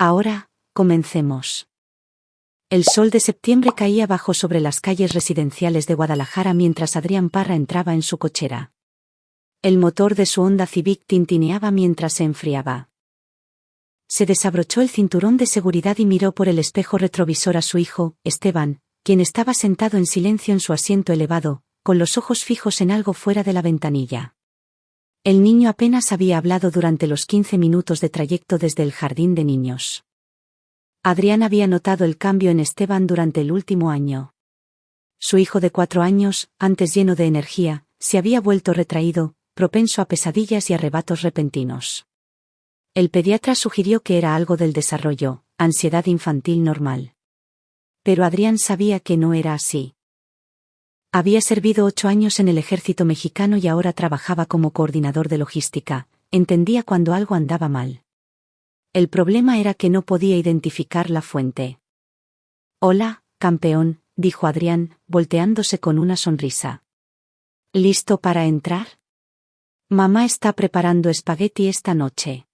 Ahora, comencemos. El sol de septiembre caía bajo sobre las calles residenciales de Guadalajara mientras Adrián Parra entraba en su cochera. El motor de su Honda Civic tintineaba mientras se enfriaba. Se desabrochó el cinturón de seguridad y miró por el espejo retrovisor a su hijo, Esteban, quien estaba sentado en silencio en su asiento elevado, con los ojos fijos en algo fuera de la ventanilla. El niño apenas había hablado durante los 15 minutos de trayecto desde el jardín de niños. Adrián había notado el cambio en Esteban durante el último año. Su hijo de 4 años, antes lleno de energía, se había vuelto retraído, propenso a pesadillas y arrebatos repentinos. El pediatra sugirió que era algo del desarrollo, ansiedad infantil normal. Pero Adrián sabía que no era así. Había servido 8 años en el ejército mexicano y ahora trabajaba como coordinador de logística, entendía cuando algo andaba mal. El problema era que no podía identificar la fuente. «Hola, campeón», dijo Adrián, volteándose con una sonrisa. «¿Listo para entrar? Mamá está preparando espagueti esta noche».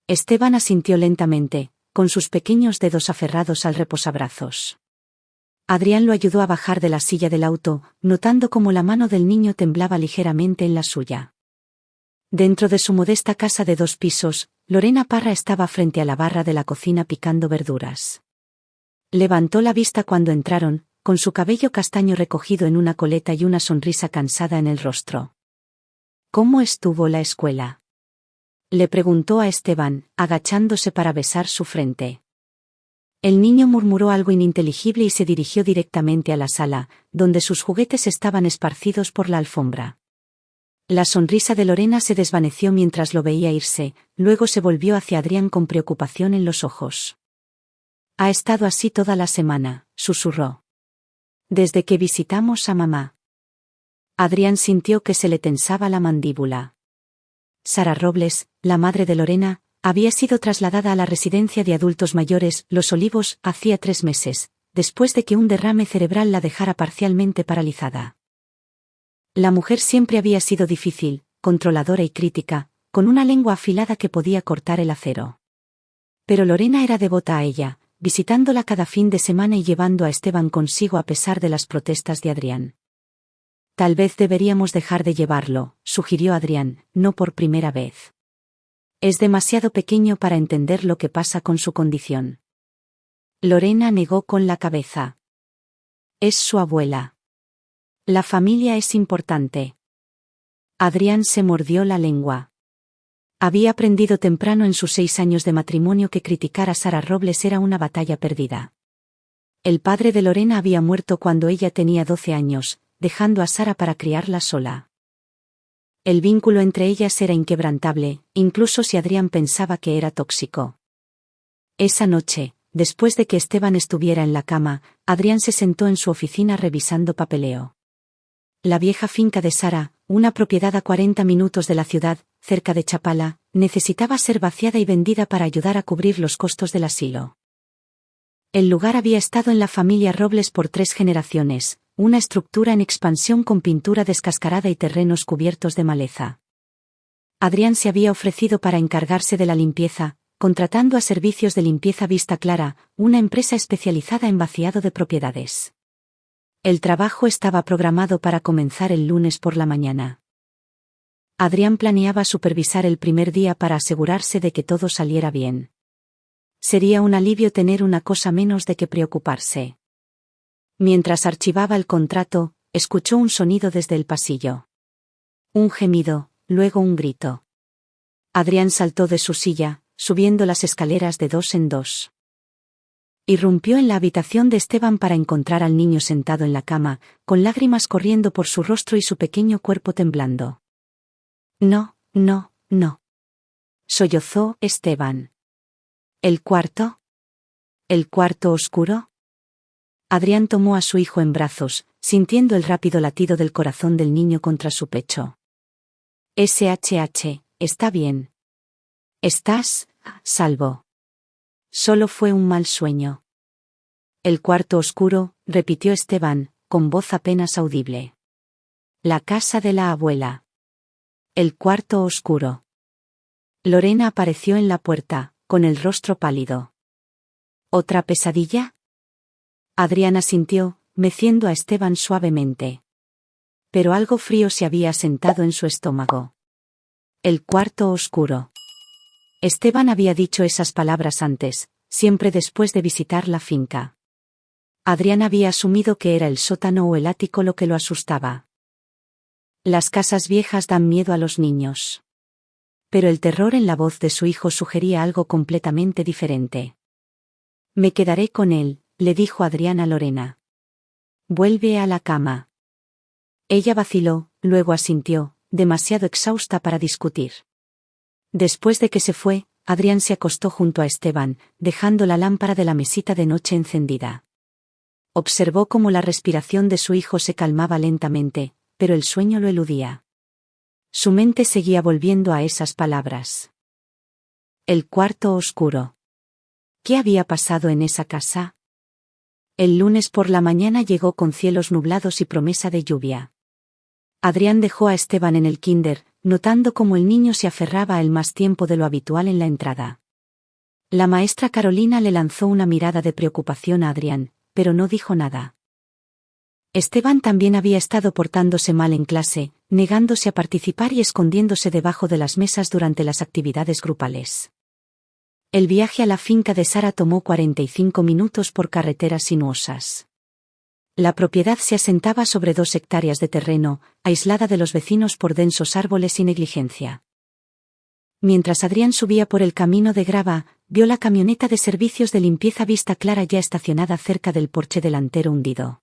Esteban asintió lentamente, con sus pequeños dedos aferrados al reposabrazos. Adrián lo ayudó a bajar de la silla del auto, notando cómo la mano del niño temblaba ligeramente en la suya. Dentro de su modesta casa de 2 pisos, Lorena Parra estaba frente a la barra de la cocina picando verduras. Levantó la vista cuando entraron, con su cabello castaño recogido en una coleta y una sonrisa cansada en el rostro. «¿Cómo estuvo la escuela?», le preguntó a Esteban, agachándose para besar su frente. El niño murmuró algo ininteligible y se dirigió directamente a la sala, donde sus juguetes estaban esparcidos por la alfombra. La sonrisa de Lorena se desvaneció mientras lo veía irse, luego se volvió hacia Adrián con preocupación en los ojos. «Ha estado así toda la semana», susurró. «Desde que visitamos a mamá». Adrián sintió que se le tensaba la mandíbula. Sara Robles, la madre de Lorena, había sido trasladada a la residencia de adultos mayores Los Olivos hacía 3 meses, después de que un derrame cerebral la dejara parcialmente paralizada. La mujer siempre había sido difícil, controladora y crítica, con una lengua afilada que podía cortar el acero. Pero Lorena era devota a ella, visitándola cada fin de semana y llevando a Esteban consigo a pesar de las protestas de Adrián. «Tal vez deberíamos dejar de llevarlo», sugirió Adrián, no por primera vez. «Es demasiado pequeño para entender lo que pasa con su condición». Lorena negó con la cabeza. «Es su abuela. La familia es importante». Adrián se mordió la lengua. Había aprendido temprano en sus 6 años de matrimonio que criticar a Sara Robles era una batalla perdida. El padre de Lorena había muerto cuando ella tenía 12 años, dejando a Sara para criarla sola. El vínculo entre ellas era inquebrantable, incluso si Adrián pensaba que era tóxico. Esa noche, después de que Esteban estuviera en la cama, Adrián se sentó en su oficina revisando papeleo. La vieja finca de Sara, una propiedad a 40 minutos de la ciudad, cerca de Chapala, necesitaba ser vaciada y vendida para ayudar a cubrir los costos del asilo. El lugar había estado en la familia Robles por 3 generaciones, una estructura en expansión con pintura descascarada y terrenos cubiertos de maleza. Adrián se había ofrecido para encargarse de la limpieza, contratando a Servicios de Limpieza Vista Clara, una empresa especializada en vaciado de propiedades. El trabajo estaba programado para comenzar el lunes por la mañana. Adrián planeaba supervisar el primer día para asegurarse de que todo saliera bien. Sería un alivio tener una cosa menos de que preocuparse. Mientras archivaba el contrato, escuchó un sonido desde el pasillo. Un gemido, luego un grito. Adrián saltó de su silla, subiendo las escaleras de 2 en 2. Irrumpió en la habitación de Esteban para encontrar al niño sentado en la cama, con lágrimas corriendo por su rostro y su pequeño cuerpo temblando. «No, no, no», sollozó Esteban. «¿El cuarto? ¿El cuarto oscuro?». Adrián tomó a su hijo en brazos, sintiendo el rápido latido del corazón del niño contra su pecho. «SHH, está bien. Estás a salvo. Solo fue un mal sueño». «El cuarto oscuro», repitió Esteban, con voz apenas audible. «La casa de la abuela. El cuarto oscuro». Lorena apareció en la puerta, con el rostro pálido. ¿Otra pesadilla? Adrián asintió, meciendo a Esteban suavemente. Pero algo frío se había asentado en su estómago. El cuarto oscuro. Esteban había dicho esas palabras antes, siempre después de visitar la finca. Adrián había asumido que era el sótano o el ático lo que lo asustaba. Las casas viejas dan miedo a los niños. Pero el terror en la voz de su hijo sugería algo completamente diferente. Me quedaré con él, le dijo Adrián a Lorena. Vuelve a la cama. Ella vaciló, luego asintió, demasiado exhausta para discutir. Después de que se fue, Adrián se acostó junto a Esteban, dejando la lámpara de la mesita de noche encendida. Observó cómo la respiración de su hijo se calmaba lentamente, pero el sueño lo eludía. Su mente seguía volviendo a esas palabras. El cuarto oscuro. ¿Qué había pasado en esa casa? El lunes por la mañana llegó con cielos nublados y promesa de lluvia. Adrián dejó a Esteban en el kinder, notando cómo el niño se aferraba a él más tiempo de lo habitual en la entrada. La maestra Carolina le lanzó una mirada de preocupación a Adrián, pero no dijo nada. Esteban también había estado portándose mal en clase, negándose a participar y escondiéndose debajo de las mesas durante las actividades grupales. El viaje a la finca de Sara tomó 45 minutos por carreteras sinuosas. La propiedad se asentaba sobre 2 hectáreas de terreno, aislada de los vecinos por densos árboles y negligencia. Mientras Adrián subía por el camino de grava, vio la camioneta de servicios de limpieza Vista Clara ya estacionada cerca del porche delantero hundido.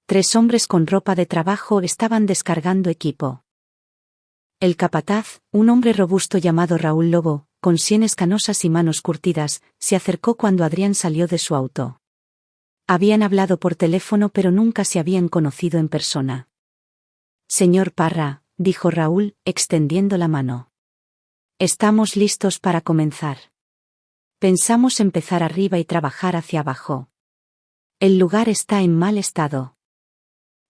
3 hombres con ropa de trabajo estaban descargando equipo. El capataz, un hombre robusto llamado Raúl Lobo, con sienes canosas y manos curtidas, se acercó cuando Adrián salió de su auto. Habían hablado por teléfono pero nunca se habían conocido en persona. Señor Parra, dijo Raúl, extendiendo la mano. Estamos listos para comenzar. Pensamos empezar arriba y trabajar hacia abajo. El lugar está en mal estado.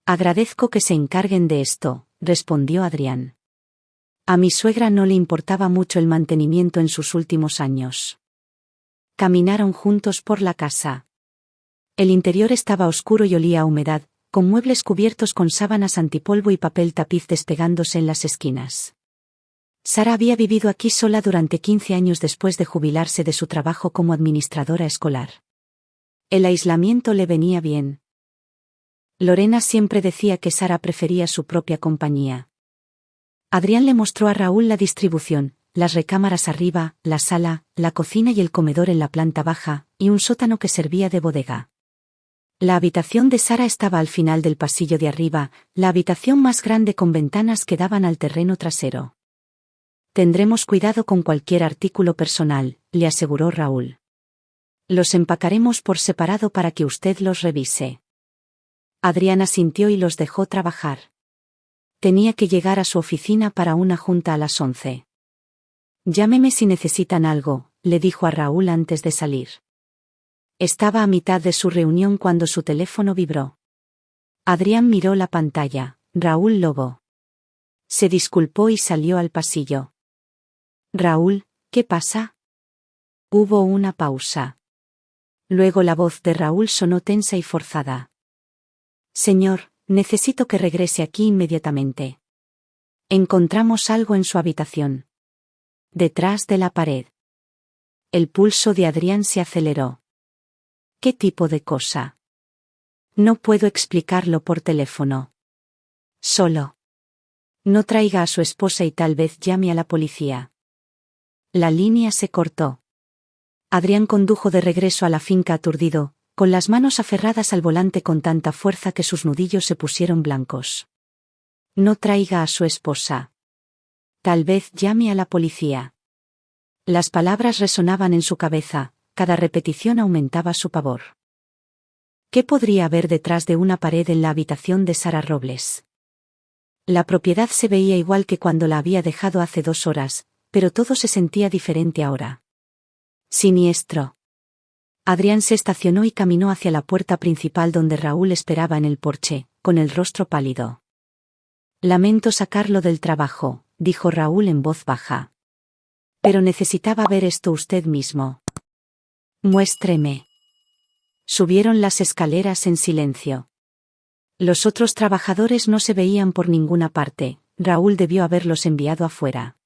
Agradezco que se encarguen de esto, respondió Adrián. A mi suegra no le importaba mucho el mantenimiento en sus últimos años. Caminaron juntos por la casa. El interior estaba oscuro y olía a humedad, con muebles cubiertos con sábanas antipolvo y papel tapiz despegándose en las esquinas. Sara había vivido aquí sola durante 15 años después de jubilarse de su trabajo como administradora escolar. El aislamiento le venía bien. Lorena siempre decía que Sara prefería su propia compañía. Adrián le mostró a Raúl la distribución, las recámaras arriba, la sala, la cocina y el comedor en la planta baja, y un sótano que servía de bodega. La habitación de Sara estaba al final del pasillo de arriba, la habitación más grande con ventanas que daban al terreno trasero. Tendremos cuidado con cualquier artículo personal, le aseguró Raúl. Los empacaremos por separado para que usted los revise. Adrián asintió y los dejó trabajar. Tenía que llegar a su oficina para una junta a las 11. Llámeme si necesitan algo, le dijo a Raúl antes de salir. Estaba a mitad de su reunión cuando su teléfono vibró. Adrián miró la pantalla. Raúl Lobo. Se disculpó y salió al pasillo. Raúl, ¿qué pasa? Hubo una pausa. Luego la voz de Raúl sonó tensa y forzada. Señor, necesito que regrese aquí inmediatamente. Encontramos algo en su habitación. Detrás de la pared. El pulso de Adrián se aceleró. ¿Qué tipo de cosa? No puedo explicarlo por teléfono. Solo. No traiga a su esposa y tal vez llame a la policía. La línea se cortó. Adrián condujo de regreso a la finca aturdido, con las manos aferradas al volante con tanta fuerza que sus nudillos se pusieron blancos. No traiga a su esposa. Tal vez llame a la policía. Las palabras resonaban en su cabeza, cada repetición aumentaba su pavor. ¿Qué podría haber detrás de una pared en la habitación de Sara Robles? La propiedad se veía igual que cuando la había dejado hace 2 horas, pero todo se sentía diferente ahora. Siniestro. Adrián se estacionó y caminó hacia la puerta principal donde Raúl esperaba en el porche, con el rostro pálido. Lamento sacarlo del trabajo, dijo Raúl en voz baja. Pero necesitaba ver esto usted mismo. Muéstreme. Subieron las escaleras en silencio. Los otros trabajadores no se veían por ninguna parte. Raúl debió haberlos enviado afuera.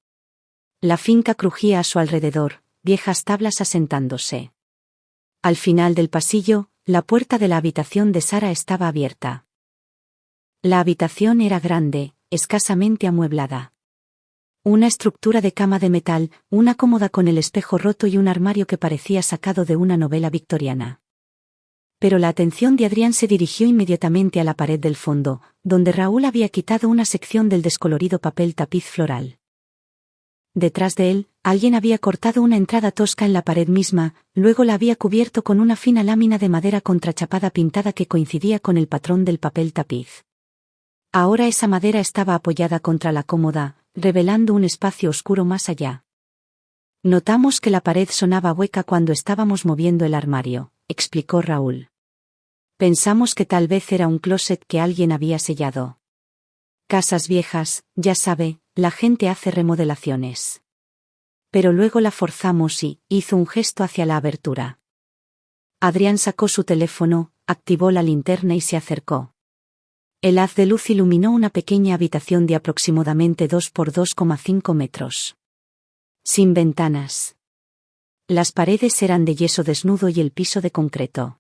La finca crujía a su alrededor, viejas tablas asentándose. Al final del pasillo, la puerta de la habitación de Sara estaba abierta. La habitación era grande, escasamente amueblada. Una estructura de cama de metal, una cómoda con el espejo roto y un armario que parecía sacado de una novela victoriana. Pero la atención de Adrián se dirigió inmediatamente a la pared del fondo, donde Raúl había quitado una sección del descolorido papel tapiz floral. Detrás de él, alguien había cortado una entrada tosca en la pared misma, luego la había cubierto con una fina lámina de madera contrachapada pintada que coincidía con el patrón del papel tapiz. Ahora esa madera estaba apoyada contra la cómoda, revelando un espacio oscuro más allá. Notamos que la pared sonaba hueca cuando estábamos moviendo el armario, explicó Raúl. Pensamos que tal vez era un closet que alguien había sellado. Casas viejas, ya sabe, la gente hace remodelaciones. Pero luego la forzamos y hizo un gesto hacia la abertura. Adrián sacó su teléfono, activó la linterna y se acercó. El haz de luz iluminó una pequeña habitación de aproximadamente 2 por 2,5 metros. Sin ventanas. Las paredes eran de yeso desnudo y el piso de concreto.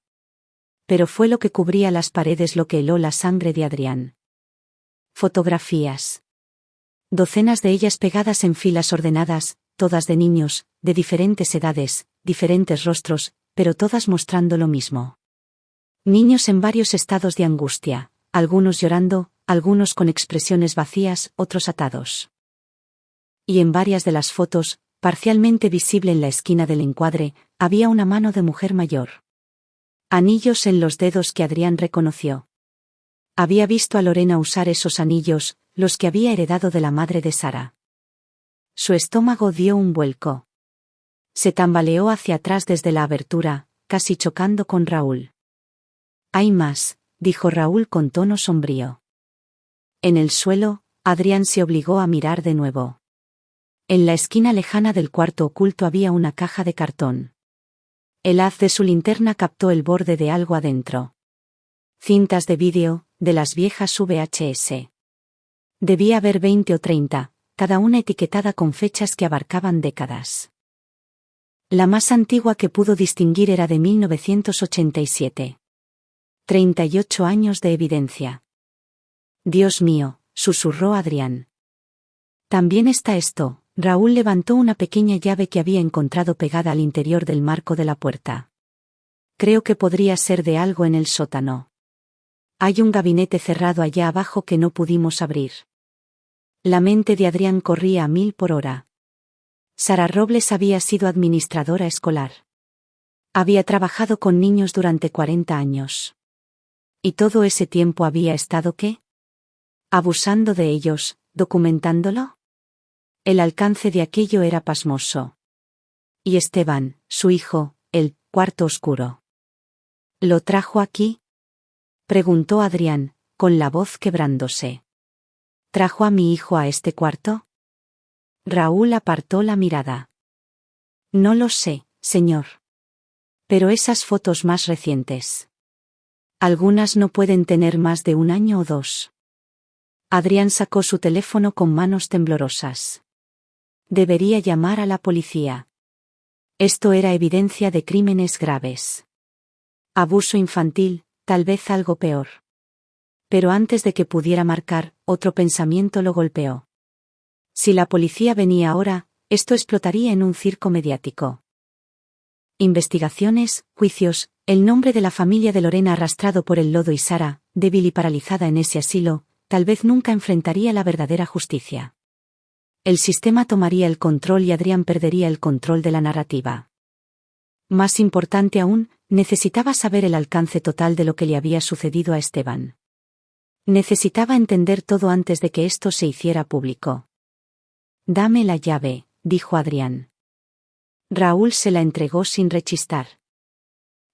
Pero fue lo que cubría las paredes lo que heló la sangre de Adrián. Fotografías. Docenas de ellas pegadas en filas ordenadas, todas de niños, de diferentes edades, diferentes rostros, pero todas mostrando lo mismo. Niños en varios estados de angustia, algunos llorando, algunos con expresiones vacías, otros atados. Y en varias de las fotos, parcialmente visible en la esquina del encuadre, había una mano de mujer mayor. Anillos en los dedos que Adrián reconoció. Había visto a Lorena usar esos anillos, los que había heredado de la madre de Sara. Su estómago dio un vuelco. Se tambaleó hacia atrás desde la abertura, casi chocando con Raúl. Hay más, dijo Raúl con tono sombrío. En el suelo, Adrián se obligó a mirar de nuevo. En la esquina lejana del cuarto oculto había una caja de cartón. El haz de su linterna captó el borde de algo adentro. Cintas de vídeo, de las viejas VHS. Debía haber 20 o 30, cada una etiquetada con fechas que abarcaban décadas. La más antigua que pudo distinguir era de 1987. 38 años de evidencia. Dios mío, susurró Adrián. También está esto. Raúl levantó una pequeña llave que había encontrado pegada al interior del marco de la puerta. Creo que podría ser de algo en el sótano. Hay un gabinete cerrado allá abajo que no pudimos abrir. La mente de Adrián corría a 1000 por hora. Sara Robles había sido administradora escolar. Había trabajado con niños durante 40 años. ¿Y todo ese tiempo había estado qué? Abusando de ellos, documentándolo. El alcance de aquello era pasmoso. Y Esteban, su hijo, el cuarto oscuro. ¿Lo trajo aquí? Preguntó Adrián, con la voz quebrándose. ¿Trajo a mi hijo a este cuarto? Raúl apartó la mirada. No lo sé, señor. Pero esas fotos más recientes. Algunas no pueden tener más de 1 año o 2. Adrián sacó su teléfono con manos temblorosas. Debería llamar a la policía. Esto era evidencia de crímenes graves. Abuso infantil, tal vez algo peor. Pero antes de que pudiera marcar, otro pensamiento lo golpeó. Si la policía venía ahora, esto explotaría en un circo mediático. Investigaciones, juicios, el nombre de la familia de Lorena arrastrado por el lodo y Sara, débil y paralizada en ese asilo, tal vez nunca enfrentaría la verdadera justicia. El sistema tomaría el control y Adrián perdería el control de la narrativa. Más importante aún, necesitaba saber el alcance total de lo que le había sucedido a Esteban. Necesitaba entender todo antes de que esto se hiciera público. Dame la llave, dijo Adrián. Raúl se la entregó sin rechistar.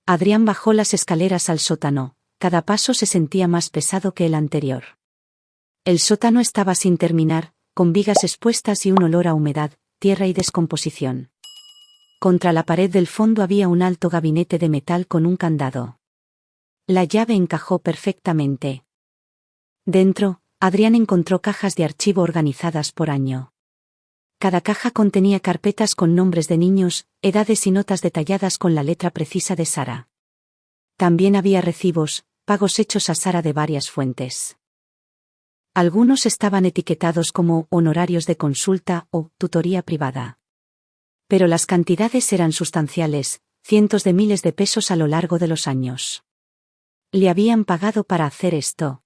Adrián bajó las escaleras al sótano, cada paso se sentía más pesado que el anterior. El sótano estaba sin terminar, con vigas expuestas y un olor a humedad, tierra y descomposición. Contra la pared del fondo había un alto gabinete de metal con un candado. La llave encajó perfectamente. Dentro, Adrián encontró cajas de archivo organizadas por año. Cada caja contenía carpetas con nombres de niños, edades y notas detalladas con la letra precisa de Sara. También había recibos, pagos hechos a Sara de varias fuentes. Algunos estaban etiquetados como honorarios de consulta o tutoría privada. Pero las cantidades eran sustanciales, cientos de miles de pesos a lo largo de los años. Le habían pagado para hacer esto.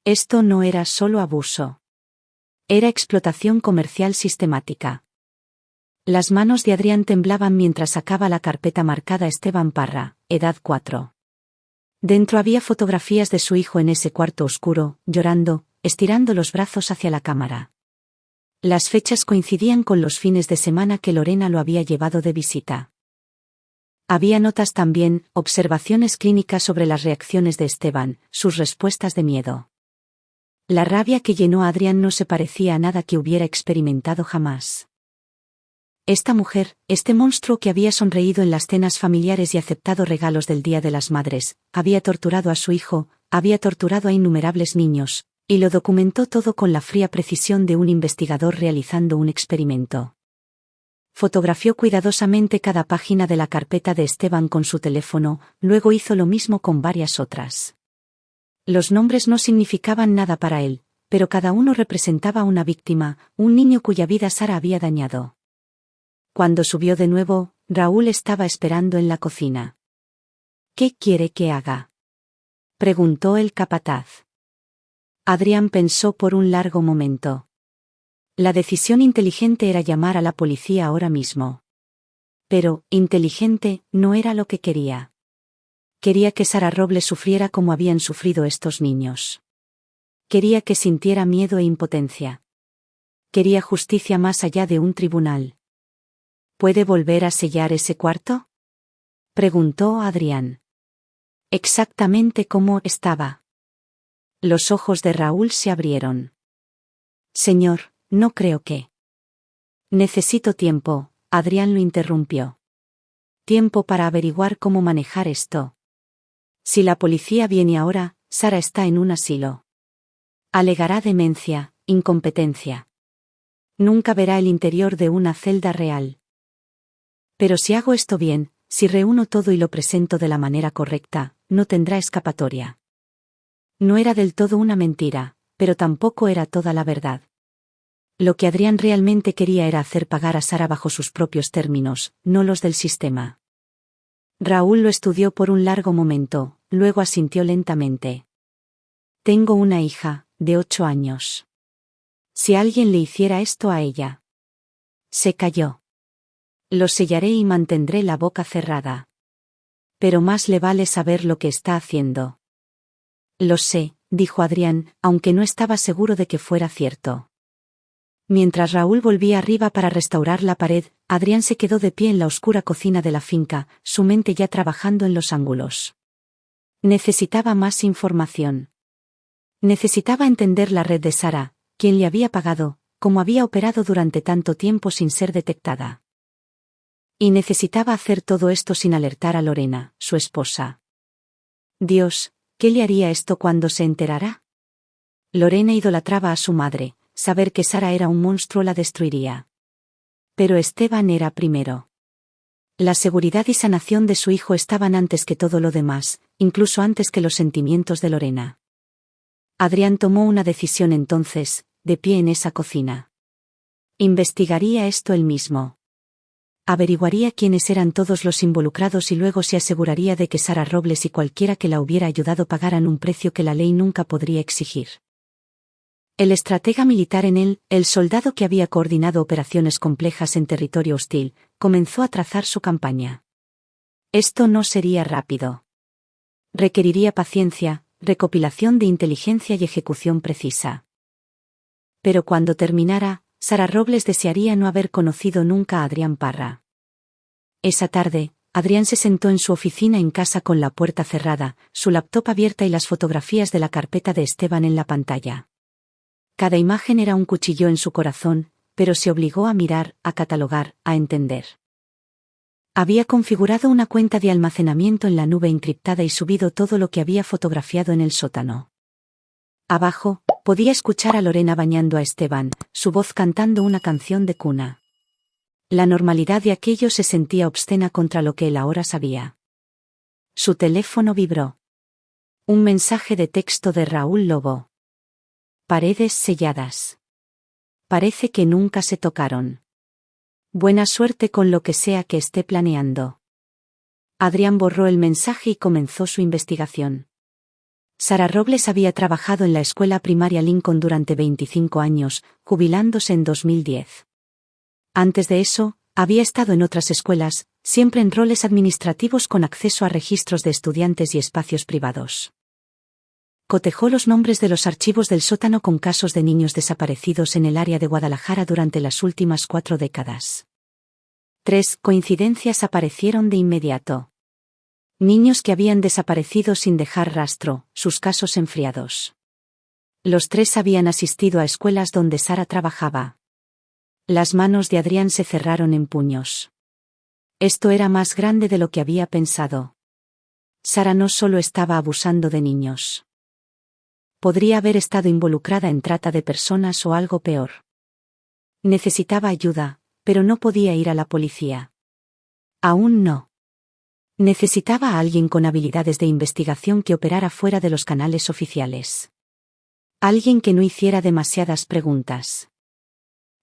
Esto no era solo abuso. Era explotación comercial sistemática. Las manos de Adrián temblaban mientras sacaba la carpeta marcada Esteban Parra, edad 4. Dentro había fotografías de su hijo en ese cuarto oscuro, llorando, estirando los brazos hacia la cámara. Las fechas coincidían con los fines de semana que Lorena lo había llevado de visita. Había notas también, observaciones clínicas sobre las reacciones de Esteban, sus respuestas de miedo. La rabia que llenó a Adrián no se parecía a nada que hubiera experimentado jamás. Esta mujer, este monstruo que había sonreído en las cenas familiares y aceptado regalos del Día de las Madres, había torturado a su hijo, había torturado a innumerables niños, y lo documentó todo con la fría precisión de un investigador realizando un experimento. Fotografió cuidadosamente cada página de la carpeta de Esteban con su teléfono, luego hizo lo mismo con varias otras. Los nombres no significaban nada para él, pero cada uno representaba una víctima, un niño cuya vida Sara había dañado. Cuando subió de nuevo, Raúl estaba esperando en la cocina. ¿Qué quiere que haga?, preguntó el capataz. Adrián pensó por un largo momento. La decisión inteligente era llamar a la policía ahora mismo. Pero, inteligente, no era lo que quería. Quería que Sara Robles sufriera como habían sufrido estos niños. Quería que sintiera miedo e impotencia. Quería justicia más allá de un tribunal. ¿Puede volver a sellar ese cuarto?, preguntó Adrián. Exactamente como estaba. Los ojos de Raúl se abrieron. Señor, no creo que. Necesito tiempo, Adrián lo interrumpió. Tiempo para averiguar cómo manejar esto. Si la policía viene ahora, Sara está en un asilo. Alegará demencia, incompetencia. Nunca verá el interior de una celda real. Pero si hago esto bien, si reúno todo y lo presento de la manera correcta, no tendrá escapatoria. No era del todo una mentira, pero tampoco era toda la verdad. Lo que Adrián realmente quería era hacer pagar a Sara bajo sus propios términos, no los del sistema. Raúl lo estudió por un largo momento, luego asintió lentamente. Tengo una hija, de 8 años. Si alguien le hiciera esto a ella. Se calló. Lo sellaré y mantendré la boca cerrada. Pero más le vale saber lo que está haciendo. Lo sé, dijo Adrián, aunque no estaba seguro de que fuera cierto. Mientras Raúl volvía arriba para restaurar la pared, Adrián se quedó de pie en la oscura cocina de la finca, su mente ya trabajando en los ángulos. Necesitaba más información. Necesitaba entender la red de Sara, quién le había pagado, cómo había operado durante tanto tiempo sin ser detectada. Y necesitaba hacer todo esto sin alertar a Lorena, su esposa. Dios, ¿qué le haría esto cuando se enterara? Lorena idolatraba a su madre. Saber que Sara era un monstruo la destruiría. Pero Esteban era primero. La seguridad y sanación de su hijo estaban antes que todo lo demás, incluso antes que los sentimientos de Lorena. Adrián tomó una decisión entonces, de pie en esa cocina. Investigaría esto él mismo. Averiguaría quiénes eran todos los involucrados y luego se aseguraría de que Sara Robles y cualquiera que la hubiera ayudado pagaran un precio que la ley nunca podría exigir. El estratega militar en él, el soldado que había coordinado operaciones complejas en territorio hostil, comenzó a trazar su campaña. Esto no sería rápido. Requeriría paciencia, recopilación de inteligencia y ejecución precisa. Pero cuando terminara, Sara Robles desearía no haber conocido nunca a Adrián Parra. Esa tarde, Adrián se sentó en su oficina en casa con la puerta cerrada, su laptop abierta y las fotografías de la carpeta de Esteban en la pantalla. Cada imagen era un cuchillo en su corazón, pero se obligó a mirar, a catalogar, a entender. Había configurado una cuenta de almacenamiento en la nube encriptada y subido todo lo que había fotografiado en el sótano. Abajo, podía escuchar a Lorena bañando a Esteban, su voz cantando una canción de cuna. La normalidad de aquello se sentía obscena contra lo que él ahora sabía. Su teléfono vibró. Un mensaje de texto de Raúl Lobo. Paredes selladas. Parece que nunca se tocaron. Buena suerte con lo que sea que esté planeando. Adrián borró el mensaje y comenzó su investigación. Sara Robles había trabajado en la escuela primaria Lincoln durante 25 años, jubilándose en 2010. Antes de eso, había estado en otras escuelas, siempre en roles administrativos con acceso a registros de estudiantes y espacios privados. Cotejó los nombres de los archivos del sótano con casos de niños desaparecidos en el área de Guadalajara durante las últimas 4 décadas. 3 coincidencias aparecieron de inmediato. Niños que habían desaparecido sin dejar rastro, sus casos enfriados. Los 3 habían asistido a escuelas donde Sara trabajaba. Las manos de Adrián se cerraron en puños. Esto era más grande de lo que había pensado. Sara no solo estaba abusando de niños. Podría haber estado involucrada en trata de personas o algo peor. Necesitaba ayuda, pero no podía ir a la policía. Aún no. Necesitaba a alguien con habilidades de investigación que operara fuera de los canales oficiales. Alguien que no hiciera demasiadas preguntas.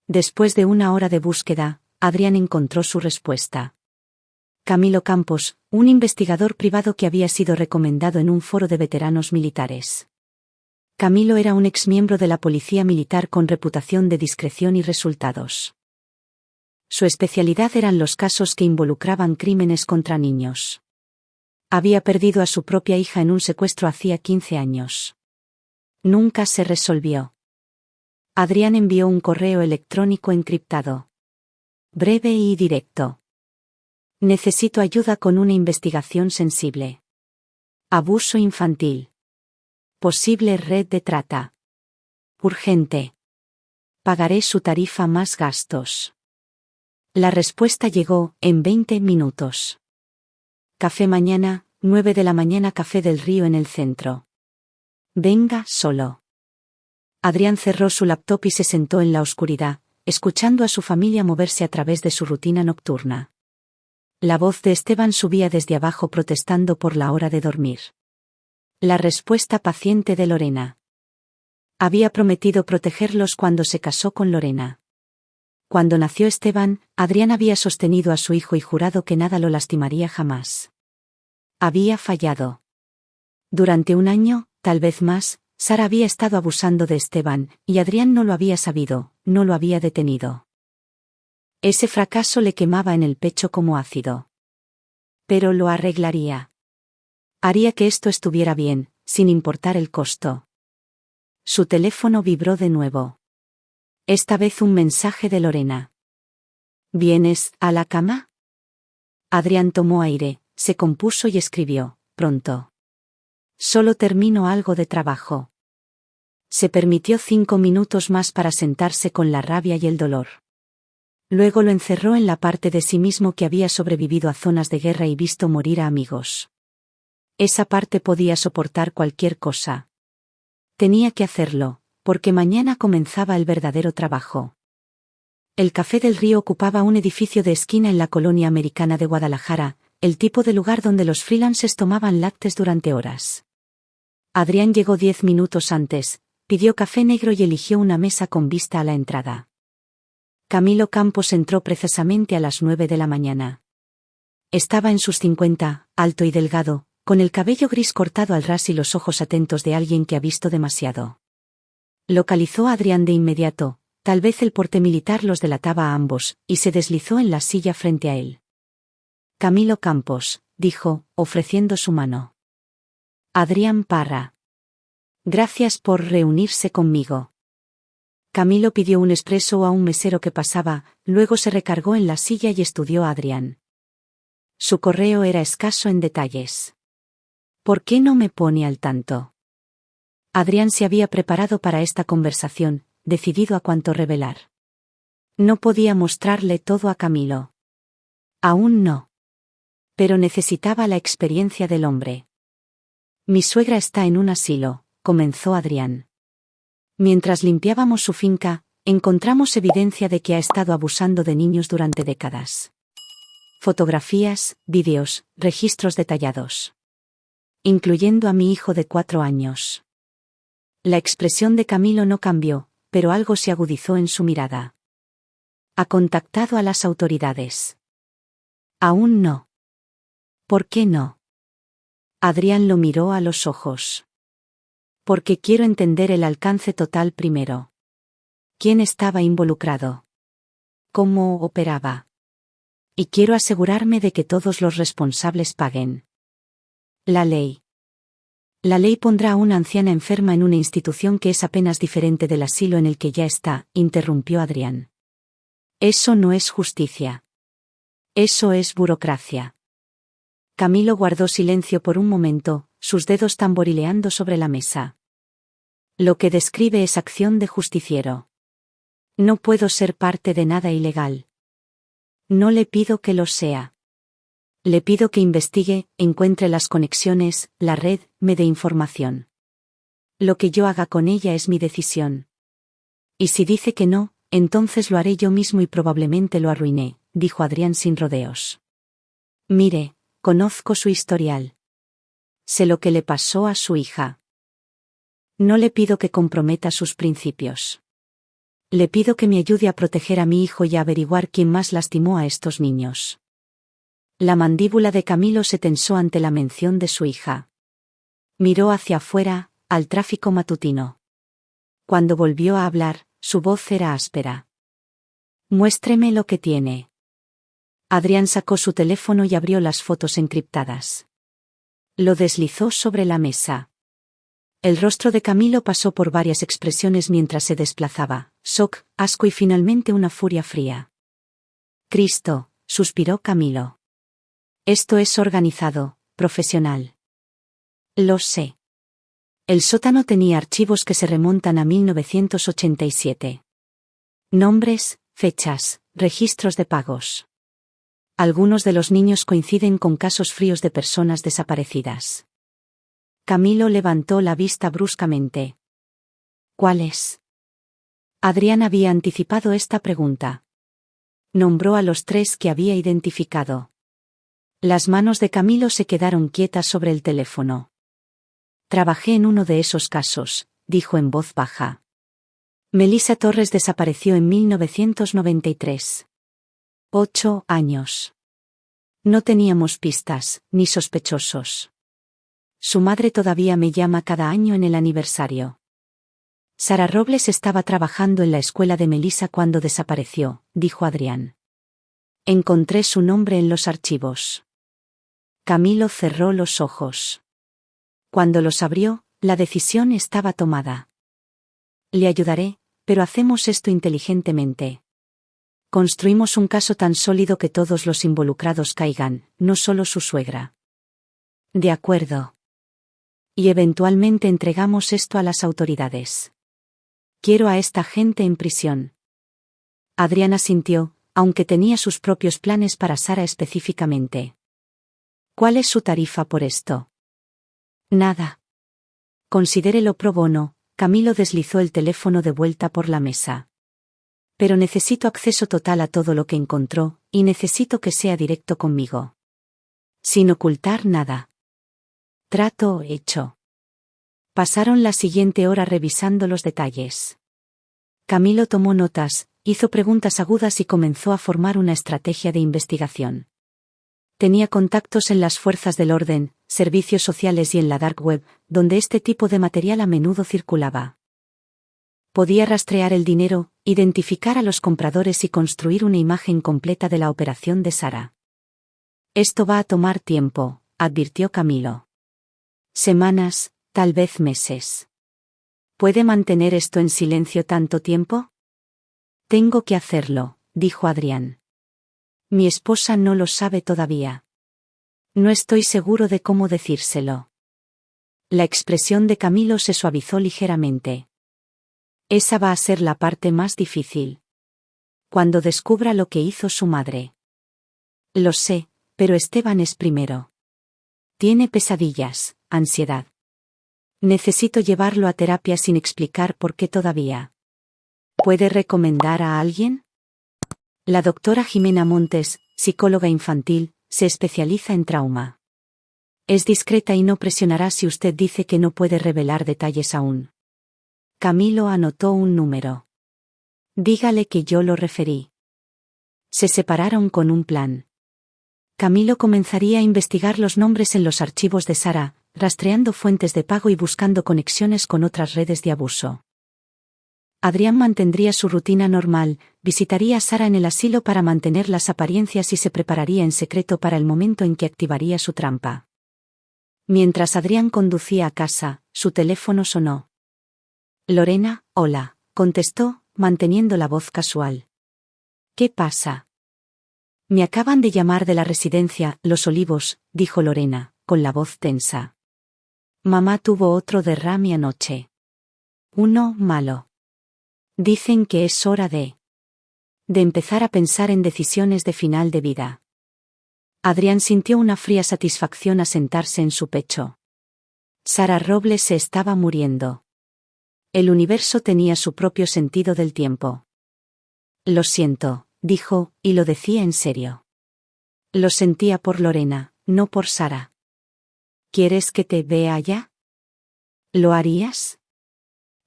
Después de 1 hora de búsqueda, Adrián encontró su respuesta. Camilo Campos, un investigador privado que había sido recomendado en un foro de veteranos militares. Camilo era un exmiembro de la policía militar con reputación de discreción y resultados. Su especialidad eran los casos que involucraban crímenes contra niños. Había perdido a su propia hija en un secuestro hacía 15 años. Nunca se resolvió. Adrián envió un correo electrónico encriptado. Breve y directo. Necesito ayuda con una investigación sensible. Abuso infantil. Posible red de trata. Urgente. Pagaré su tarifa más gastos. La respuesta llegó en 20 minutos. Café mañana, 9 de la mañana, Café del Río en el centro. Venga solo. Adrián cerró su laptop y se sentó en la oscuridad, escuchando a su familia moverse a través de su rutina nocturna. La voz de Esteban subía desde abajo protestando por la hora de dormir. La respuesta paciente de Lorena. Había prometido protegerlos cuando se casó con Lorena. Cuando nació Esteban, Adrián había sostenido a su hijo y jurado que nada lo lastimaría jamás. Había fallado. Durante 1 año, tal vez más, Sara había estado abusando de Esteban, y Adrián no lo había sabido, no lo había detenido. Ese fracaso le quemaba en el pecho como ácido. Pero lo arreglaría. Haría que esto estuviera bien, sin importar el costo. Su teléfono vibró de nuevo. Esta vez un mensaje de Lorena. ¿Vienes a la cama? Adrián tomó aire, se compuso y escribió, pronto. Solo termino algo de trabajo. Se permitió 5 minutos más para sentarse con la rabia y el dolor. Luego lo encerró en la parte de sí mismo que había sobrevivido a zonas de guerra y visto morir a amigos. Esa parte podía soportar cualquier cosa. Tenía que hacerlo, porque mañana comenzaba el verdadero trabajo. El Café del Río ocupaba un edificio de esquina en la colonia americana de Guadalajara, el tipo de lugar donde los freelancers tomaban lattes durante horas. Adrián llegó 10 minutos antes, pidió café negro y eligió una mesa con vista a la entrada. Camilo Campos entró precisamente a las 9 de la mañana. Estaba en sus 50, alto y delgado, con el cabello gris cortado al ras y los ojos atentos de alguien que ha visto demasiado. Localizó a Adrián de inmediato, tal vez el porte militar los delataba a ambos, y se deslizó en la silla frente a él. Camilo Campos, dijo, ofreciendo su mano. Adrián Parra. Gracias por reunirse conmigo. Camilo pidió un expreso a un mesero que pasaba, luego se recargó en la silla y estudió a Adrián. Su correo era escaso en detalles. ¿Por qué no me pone al tanto? Adrián se había preparado para esta conversación, decidido a cuánto revelar. No podía mostrarle todo a Camilo. Aún no. Pero necesitaba la experiencia del hombre. Mi suegra está en un asilo, comenzó Adrián. Mientras limpiábamos su finca, encontramos evidencia de que ha estado abusando de niños durante décadas. Fotografías, vídeos, registros detallados. Incluyendo a mi hijo de 4 años. La expresión de Camilo no cambió, pero algo se agudizó en su mirada. ¿Ha contactado a las autoridades? Aún no. ¿Por qué no? Adrián lo miró a los ojos. Porque quiero entender el alcance total primero. ¿Quién estaba involucrado? ¿Cómo operaba? Y quiero asegurarme de que todos los responsables paguen. La ley. La ley pondrá a una anciana enferma en una institución que es apenas diferente del asilo en el que ya está, interrumpió Adrián. Eso no es justicia. Eso es burocracia. Camilo guardó silencio por un momento, sus dedos tamborileando sobre la mesa. Lo que describe es acción de justiciero. No puedo ser parte de nada ilegal. No le pido que lo sea. Le pido que investigue, encuentre las conexiones, la red, me dé información. Lo que yo haga con ella es mi decisión. Y si dice que no, entonces lo haré yo mismo y probablemente lo arruiné, dijo Adrián sin rodeos. Mire, conozco su historial. Sé lo que le pasó a su hija. No le pido que comprometa sus principios. Le pido que me ayude a proteger a mi hijo y a averiguar quién más lastimó a estos niños. La mandíbula de Camilo se tensó ante la mención de su hija. Miró hacia afuera, al tráfico matutino. Cuando volvió a hablar, su voz era áspera. Muéstreme lo que tiene. Adrián sacó su teléfono y abrió las fotos encriptadas. Lo deslizó sobre la mesa. El rostro de Camilo pasó por varias expresiones mientras se desplazaba, shock, asco y finalmente una furia fría. Cristo, suspiró Camilo. Esto es organizado, profesional. Lo sé. El sótano tenía archivos que se remontan a 1987. Nombres, fechas, registros de pagos. Algunos de los niños coinciden con casos fríos de personas desaparecidas. Camilo levantó la vista bruscamente. ¿Cuáles? Adrián había anticipado esta pregunta. Nombró a los 3 que había identificado. Las manos de Camilo se quedaron quietas sobre el teléfono. Trabajé en uno de esos casos, dijo en voz baja. Melissa Torres desapareció en 1993. 8 años. No teníamos pistas, ni sospechosos. Su madre todavía me llama cada año en el aniversario. Sara Robles estaba trabajando en la escuela de Melissa cuando desapareció, dijo Adrián. Encontré su nombre en los archivos. Camilo cerró los ojos. Cuando los abrió, la decisión estaba tomada. Le ayudaré, pero hacemos esto inteligentemente. Construimos un caso tan sólido que todos los involucrados caigan, no solo su suegra. De acuerdo. Y eventualmente entregamos esto a las autoridades. Quiero a esta gente en prisión. Adrián asintió, aunque tenía sus propios planes para Sara específicamente. ¿Cuál es su tarifa por esto? Nada. Considérelo pro bono. Camilo deslizó el teléfono de vuelta por la mesa. Pero necesito acceso total a todo lo que encontró, y necesito que sea directo conmigo. Sin ocultar nada. Trato hecho. Pasaron la siguiente hora revisando los detalles. Camilo tomó notas, hizo preguntas agudas y comenzó a formar una estrategia de investigación. Tenía contactos en las fuerzas del orden, servicios sociales y en la dark web, donde este tipo de material a menudo circulaba. Podía rastrear el dinero, identificar a los compradores y construir una imagen completa de la operación de Sara. Esto va a tomar tiempo, advirtió Camilo. Semanas, tal vez meses. ¿Puede mantener esto en silencio tanto tiempo? Tengo que hacerlo, dijo Adrián. Mi esposa no lo sabe todavía. No estoy seguro de cómo decírselo. La expresión de Camilo se suavizó ligeramente. Esa va a ser la parte más difícil. Cuando descubra lo que hizo su madre. Lo sé, pero Esteban es primero. Tiene pesadillas, ansiedad. Necesito llevarlo a terapia sin explicar por qué todavía. ¿Puede recomendar a alguien? La doctora Jimena Montes, psicóloga infantil, se especializa en trauma. Es discreta y no presionará si usted dice que no puede revelar detalles aún. Camilo anotó un número. Dígale que yo lo referí. Se separaron con un plan. Camilo comenzaría a investigar los nombres en los archivos de Sara, rastreando fuentes de pago y buscando conexiones con otras redes de abuso. Adrián mantendría su rutina normal, visitaría a Sara en el asilo para mantener las apariencias y se prepararía en secreto para el momento en que activaría su trampa. Mientras Adrián conducía a casa, su teléfono sonó. Lorena, hola, contestó, manteniendo la voz casual. ¿Qué pasa? Me acaban de llamar de la residencia, Los Olivos, dijo Lorena, con la voz tensa. Mamá tuvo otro derrame anoche. Uno malo. Dicen que es hora de empezar a pensar en decisiones de final de vida. Adrián sintió una fría satisfacción asentarse en su pecho. Sara Robles se estaba muriendo. El universo tenía su propio sentido del tiempo. Lo siento, dijo, y lo decía en serio. Lo sentía por Lorena, no por Sara. ¿Quieres que te vea allá? ¿Lo harías?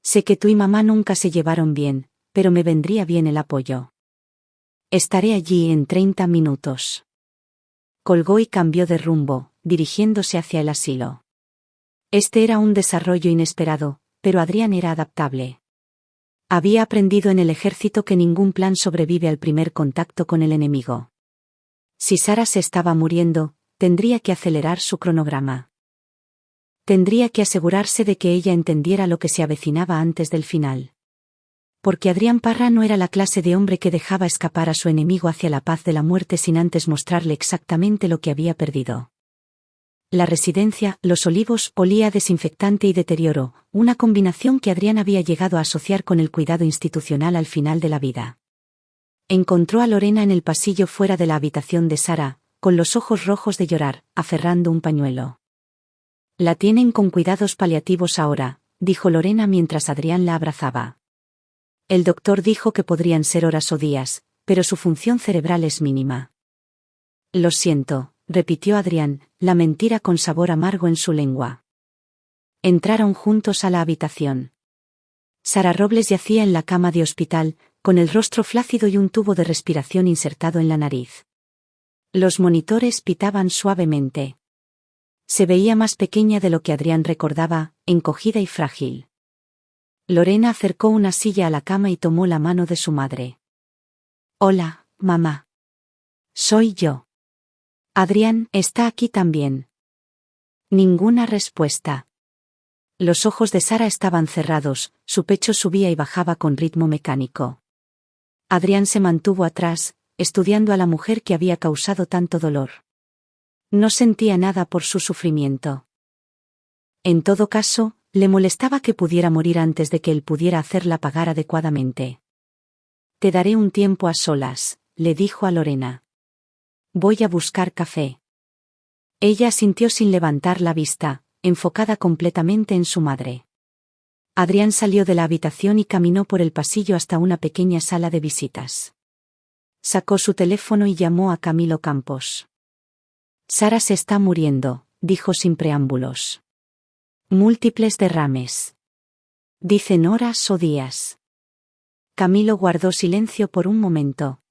Sé que tú y mamá nunca se llevaron bien, pero me vendría bien el apoyo. Estaré allí en 30 minutos. Colgó y cambió de rumbo, dirigiéndose hacia el asilo. Este era un desarrollo inesperado, pero Adrián era adaptable. Había aprendido en el ejército que ningún plan sobrevive al primer contacto con el enemigo. Si Sara se estaba muriendo, tendría que acelerar su cronograma. Tendría que asegurarse de que ella entendiera lo que se avecinaba antes del final. Porque Adrián Parra no era la clase de hombre que dejaba escapar a su enemigo hacia la paz de la muerte sin antes mostrarle exactamente lo que había perdido. La residencia, Los Olivos, olía a desinfectante y deterioro, una combinación que Adrián había llegado a asociar con el cuidado institucional al final de la vida. Encontró a Lorena en el pasillo fuera de la habitación de Sara, con los ojos rojos de llorar, aferrando un pañuelo. La tienen con cuidados paliativos ahora, dijo Lorena mientras Adrián la abrazaba. El doctor dijo que podrían ser horas o días, pero su función cerebral es mínima. Lo siento, repitió Adrián, la mentira con sabor amargo en su lengua. Entraron juntos a la habitación. Sara Robles yacía en la cama de hospital, con el rostro flácido y un tubo de respiración insertado en la nariz. Los monitores pitaban suavemente. Se veía más pequeña de lo que Adrián recordaba, encogida y frágil. Lorena acercó una silla a la cama y tomó la mano de su madre. Hola, mamá. Soy yo. Adrián está aquí también. Ninguna respuesta. Los ojos de Sara estaban cerrados, su pecho subía y bajaba con ritmo mecánico. Adrián se mantuvo atrás, estudiando a la mujer que había causado tanto dolor. No sentía nada por su sufrimiento. En todo caso, le molestaba que pudiera morir antes de que él pudiera hacerla pagar adecuadamente. Te daré un tiempo a solas, le dijo a Lorena. Voy a buscar café. Ella asintió sin levantar la vista, enfocada completamente en su madre. Adrián salió de la habitación y caminó por el pasillo hasta una pequeña sala de visitas. Sacó su teléfono y llamó a Camilo Campos. Sara se está muriendo, dijo sin preámbulos. Múltiples derrames. Dicen horas o días. Camilo guardó silencio por un momento.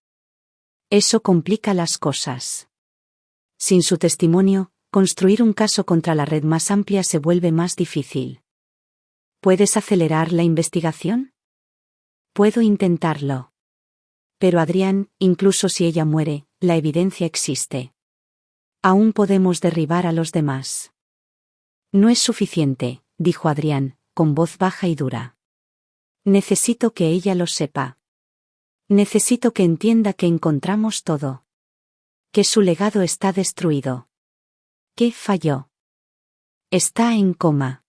Eso complica las cosas. Sin su testimonio, construir un caso contra la red más amplia se vuelve más difícil. ¿Puedes acelerar la investigación? Puedo intentarlo. Pero Adrián, incluso si ella muere, la evidencia existe. Aún podemos derribar a los demás. No es suficiente, dijo Adrián, con voz baja y dura. Necesito que ella lo sepa. Necesito que entienda que encontramos todo. Que su legado está destruido. Que falló. Está en coma.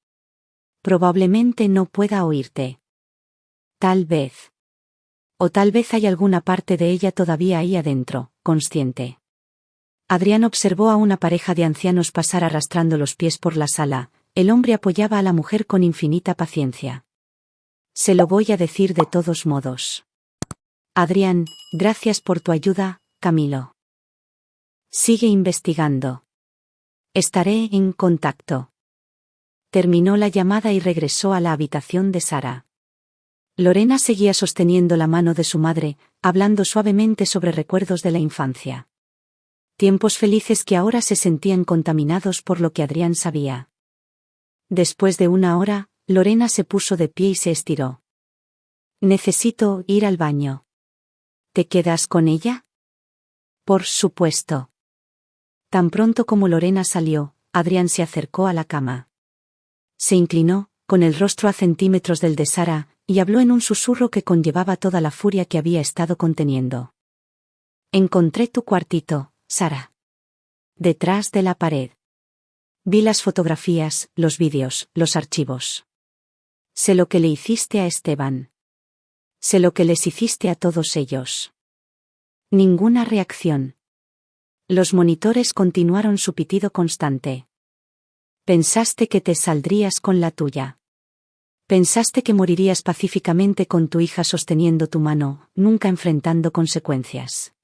Probablemente no pueda oírte. Tal vez. O tal vez hay alguna parte de ella todavía ahí adentro, consciente. Adrián observó a una pareja de ancianos pasar arrastrando los pies por la sala. El hombre apoyaba a la mujer con infinita paciencia. Se lo voy a decir de todos modos. Adrián, gracias por tu ayuda, Camilo. Sigue investigando. Estaré en contacto. Terminó la llamada y regresó a la habitación de Sara. Lorena seguía sosteniendo la mano de su madre, hablando suavemente sobre recuerdos de la infancia. Tiempos felices que ahora se sentían contaminados por lo que Adrián sabía. Después de una hora, Lorena se puso de pie y se estiró. Necesito ir al baño. ¿Te quedas con ella? Por supuesto. Tan pronto como Lorena salió, Adrián se acercó a la cama. Se inclinó, con el rostro a centímetros del de Sara, y habló en un susurro que conllevaba toda la furia que había estado conteniendo. Encontré tu cuartito, Sara. Detrás de la pared. Vi las fotografías, los vídeos, los archivos. Sé lo que le hiciste a Esteban. Sé lo que les hiciste a todos ellos. Ninguna reacción. Los monitores continuaron su pitido constante. Pensaste que te saldrías con la tuya. Pensaste que morirías pacíficamente con tu hija sosteniendo tu mano, nunca enfrentando consecuencias.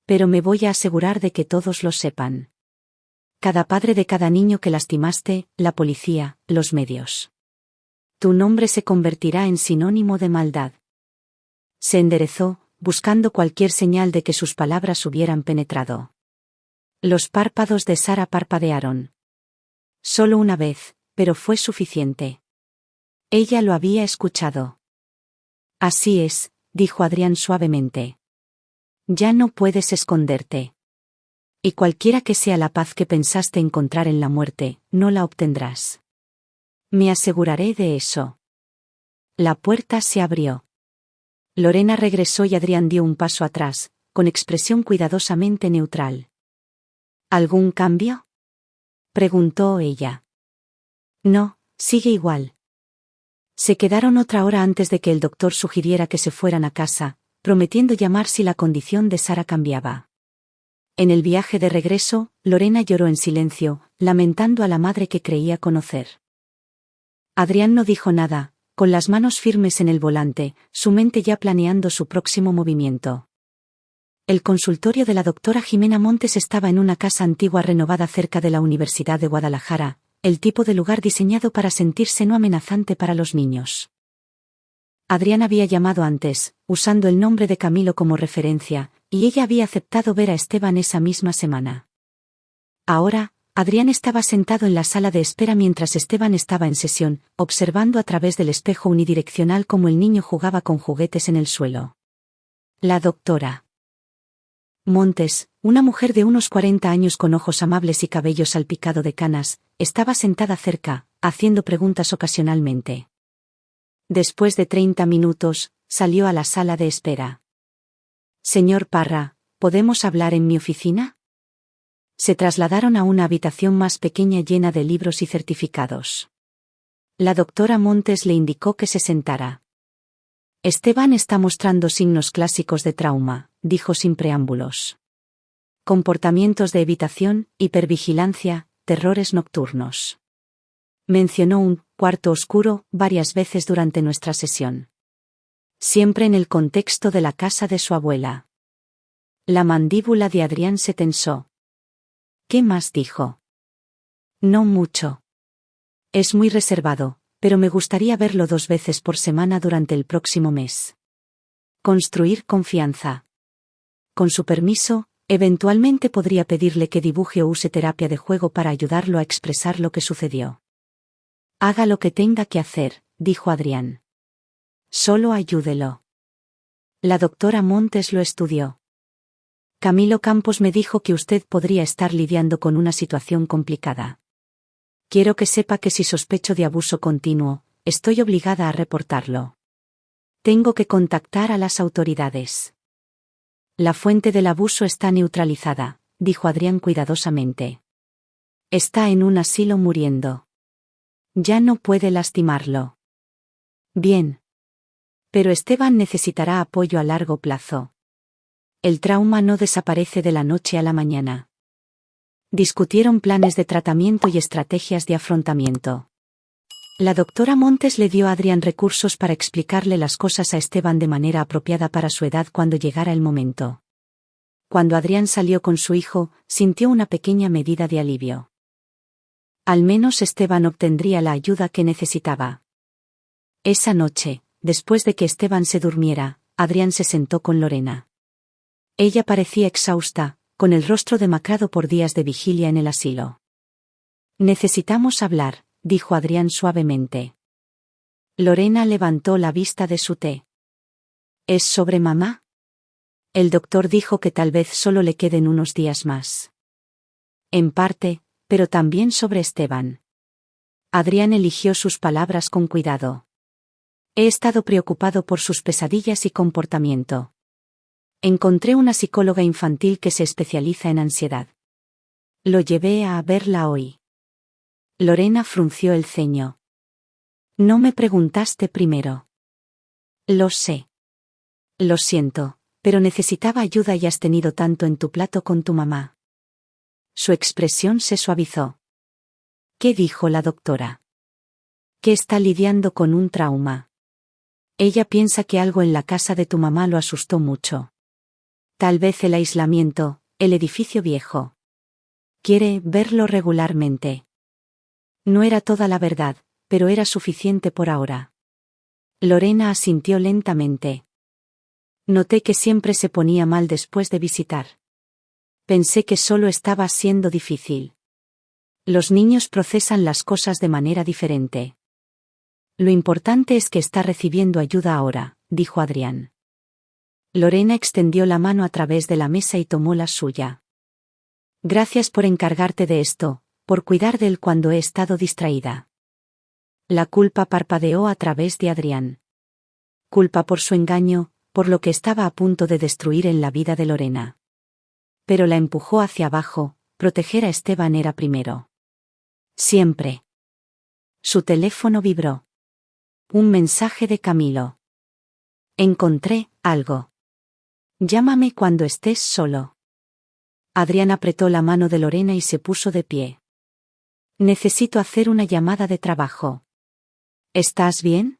Pero me voy a asegurar de que todos lo sepan. Cada padre de cada niño que lastimaste, la policía, los medios. Tu nombre se convertirá en sinónimo de maldad. Se enderezó, buscando cualquier señal de que sus palabras hubieran penetrado. Los párpados de Sara parpadearon. Solo una vez, pero fue suficiente. Ella lo había escuchado. Así es, dijo Adrián suavemente. Ya no puedes esconderte. Y cualquiera que sea la paz que pensaste encontrar en la muerte, no la obtendrás. Me aseguraré de eso. La puerta se abrió. Lorena regresó y Adrián dio un paso atrás, con expresión cuidadosamente neutral. ¿Algún cambio? Preguntó ella. No, sigue igual. Se quedaron otra hora antes de que el doctor sugiriera que se fueran a casa, prometiendo llamar si la condición de Sara cambiaba. En el viaje de regreso, Lorena lloró en silencio, lamentando a la madre que creía conocer. Adrián no dijo nada, con las manos firmes en el volante, su mente ya planeando su próximo movimiento. El consultorio de la doctora Jimena Montes estaba en una casa antigua renovada cerca de la Universidad de Guadalajara, el tipo de lugar diseñado para sentirse no amenazante para los niños. Adrián había llamado antes, usando el nombre de Camilo como referencia, y ella había aceptado ver a Esteban esa misma semana. Ahora, Adrián estaba sentado en la sala de espera mientras Esteban estaba en sesión, observando a través del espejo unidireccional cómo el niño jugaba con juguetes en el suelo. La doctora Montes, una mujer de unos 40 años con ojos amables y cabello salpicado de canas, estaba sentada cerca, haciendo preguntas ocasionalmente. Después de 30 minutos, salió a la sala de espera. Señor Parra, ¿podemos hablar en mi oficina? Se trasladaron a una habitación más pequeña llena de libros y certificados. La doctora Montes le indicó que se sentara. Esteban está mostrando signos clásicos de trauma, dijo sin preámbulos. Comportamientos de evitación, hipervigilancia, terrores nocturnos. Mencionó un cuarto oscuro varias veces durante nuestra sesión. Siempre en el contexto de la casa de su abuela. La mandíbula de Adrián se tensó. ¿Qué más dijo? No mucho. Es muy reservado, pero me gustaría verlo 2 veces por semana durante el próximo mes. Construir confianza. Con su permiso, eventualmente podría pedirle que dibuje o use terapia de juego para ayudarlo a expresar lo que sucedió. Haga lo que tenga que hacer, dijo Adrián. Solo ayúdelo. La doctora Montes lo estudió. Camilo Campos me dijo que usted podría estar lidiando con una situación complicada. Quiero que sepa que si sospecho de abuso continuo, estoy obligada a reportarlo. Tengo que contactar a las autoridades. La fuente del abuso está neutralizada, dijo Adrián cuidadosamente. Está en un asilo muriendo. Ya no puede lastimarlo. Bien. Pero Esteban necesitará apoyo a largo plazo. El trauma no desaparece de la noche a la mañana. Discutieron planes de tratamiento y estrategias de afrontamiento. La doctora Montes le dio a Adrián recursos para explicarle las cosas a Esteban de manera apropiada para su edad cuando llegara el momento. Cuando Adrián salió con su hijo, sintió una pequeña medida de alivio. Al menos Esteban obtendría la ayuda que necesitaba. Esa noche, después de que Esteban se durmiera, Adrián se sentó con Lorena. Ella parecía exhausta, con el rostro demacrado por días de vigilia en el asilo. Necesitamos hablar, dijo Adrián suavemente. Lorena levantó la vista de su té. ¿Es sobre mamá? El doctor dijo que tal vez solo le queden unos días más. En parte, pero también sobre Esteban. Adrián eligió sus palabras con cuidado. He estado preocupado por sus pesadillas y comportamiento. Encontré una psicóloga infantil que se especializa en ansiedad. Lo llevé a verla hoy. Lorena frunció el ceño. No me preguntaste primero. Lo sé. Lo siento, pero necesitaba ayuda y has tenido tanto en tu plato con tu mamá. Su expresión se suavizó. ¿Qué dijo la doctora? Que está lidiando con un trauma. Ella piensa que algo en la casa de tu mamá lo asustó mucho. Tal vez el aislamiento, el edificio viejo. Quiere verlo regularmente. No era toda la verdad, pero era suficiente por ahora. Lorena asintió lentamente. Noté que siempre se ponía mal después de visitar. Pensé que solo estaba siendo difícil. Los niños procesan las cosas de manera diferente. Lo importante es que está recibiendo ayuda ahora, dijo Adrián. Lorena extendió la mano a través de la mesa y tomó la suya. Gracias por encargarte de esto, por cuidar de él cuando he estado distraída. La culpa parpadeó a través de Adrián. Culpa por su engaño, por lo que estaba a punto de destruir en la vida de Lorena. Pero la empujó hacia abajo, proteger a Esteban era primero. Siempre. Su teléfono vibró. Un mensaje de Camilo. Encontré algo. Llámame cuando estés solo. Adrián apretó la mano de Lorena y se puso de pie. Necesito hacer una llamada de trabajo. ¿Estás bien?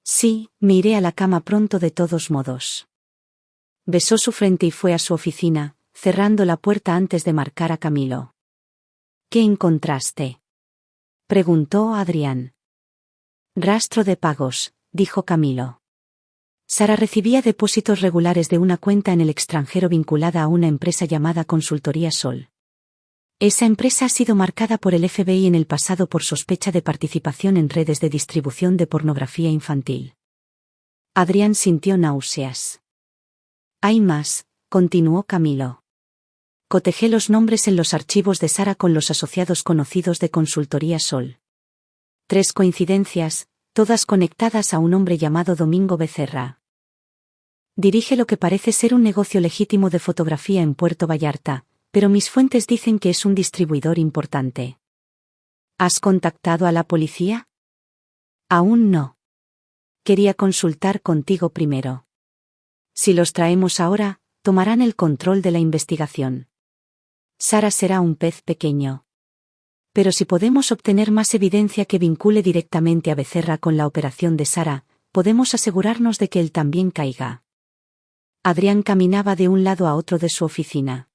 Sí, me iré a la cama pronto de todos modos. Besó su frente y fue a su oficina, cerrando la puerta antes de marcar a Camilo. ¿Qué encontraste? Preguntó Adrián. Rastro de pagos, dijo Camilo. Sara recibía depósitos regulares de una cuenta en el extranjero vinculada a una empresa llamada Consultoría Sol. Esa empresa ha sido marcada por el FBI en el pasado por sospecha de participación en redes de distribución de pornografía infantil. Adrián sintió náuseas. Hay más, continuó Camilo. Cotejé los nombres en los archivos de Sara con los asociados conocidos de Consultoría Sol. 3 coincidencias, todas conectadas a un hombre llamado Domingo Becerra. Dirige lo que parece ser un negocio legítimo de fotografía en Puerto Vallarta, pero mis fuentes dicen que es un distribuidor importante. ¿Has contactado a la policía? Aún no. Quería consultar contigo primero. Si los traemos ahora, tomarán el control de la investigación. Sara será un pez pequeño. Pero si podemos obtener más evidencia que vincule directamente a Becerra con la operación de Sara, podemos asegurarnos de que él también caiga. Adrián caminaba de un lado a otro de su oficina.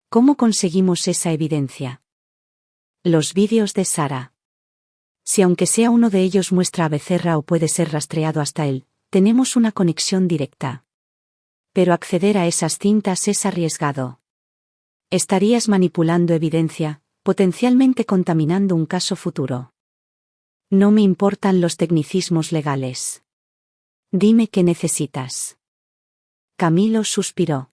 ¿Cómo conseguimos esa evidencia? Los vídeos de Sara. Si aunque sea uno de ellos muestra a Becerra o puede ser rastreado hasta él, tenemos una conexión directa. Pero acceder a esas cintas es arriesgado. Estarías manipulando evidencia, potencialmente contaminando un caso futuro. No me importan los tecnicismos legales. Dime qué necesitas. Camilo suspiró.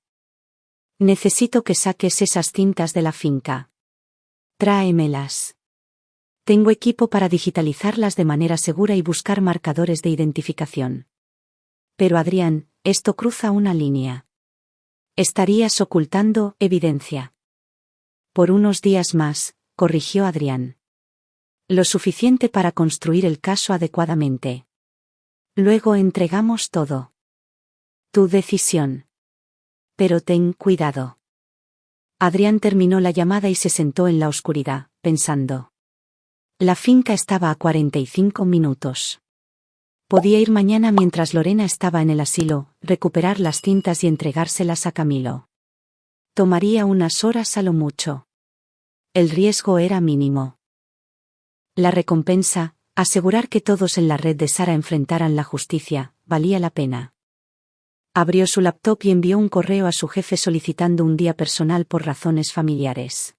Necesito que saques esas cintas de la finca. Tráemelas. Tengo equipo para digitalizarlas de manera segura y buscar marcadores de identificación. Pero Adrián, esto cruza una línea. Estarías ocultando evidencia. Por unos días más, corrigió Adrián. Lo suficiente para construir el caso adecuadamente. Luego entregamos todo. Tu decisión. Pero ten cuidado. Adrián terminó la llamada y se sentó en la oscuridad, pensando. La finca estaba a 45 minutos. Podía ir mañana mientras Lorena estaba en el asilo, recuperar las cintas y entregárselas a Camilo. Tomaría unas horas a lo mucho. El riesgo era mínimo. La recompensa, asegurar que todos en la red de Sara enfrentaran la justicia, valía la pena. Abrió su laptop y envió un correo a su jefe solicitando un día personal por razones familiares.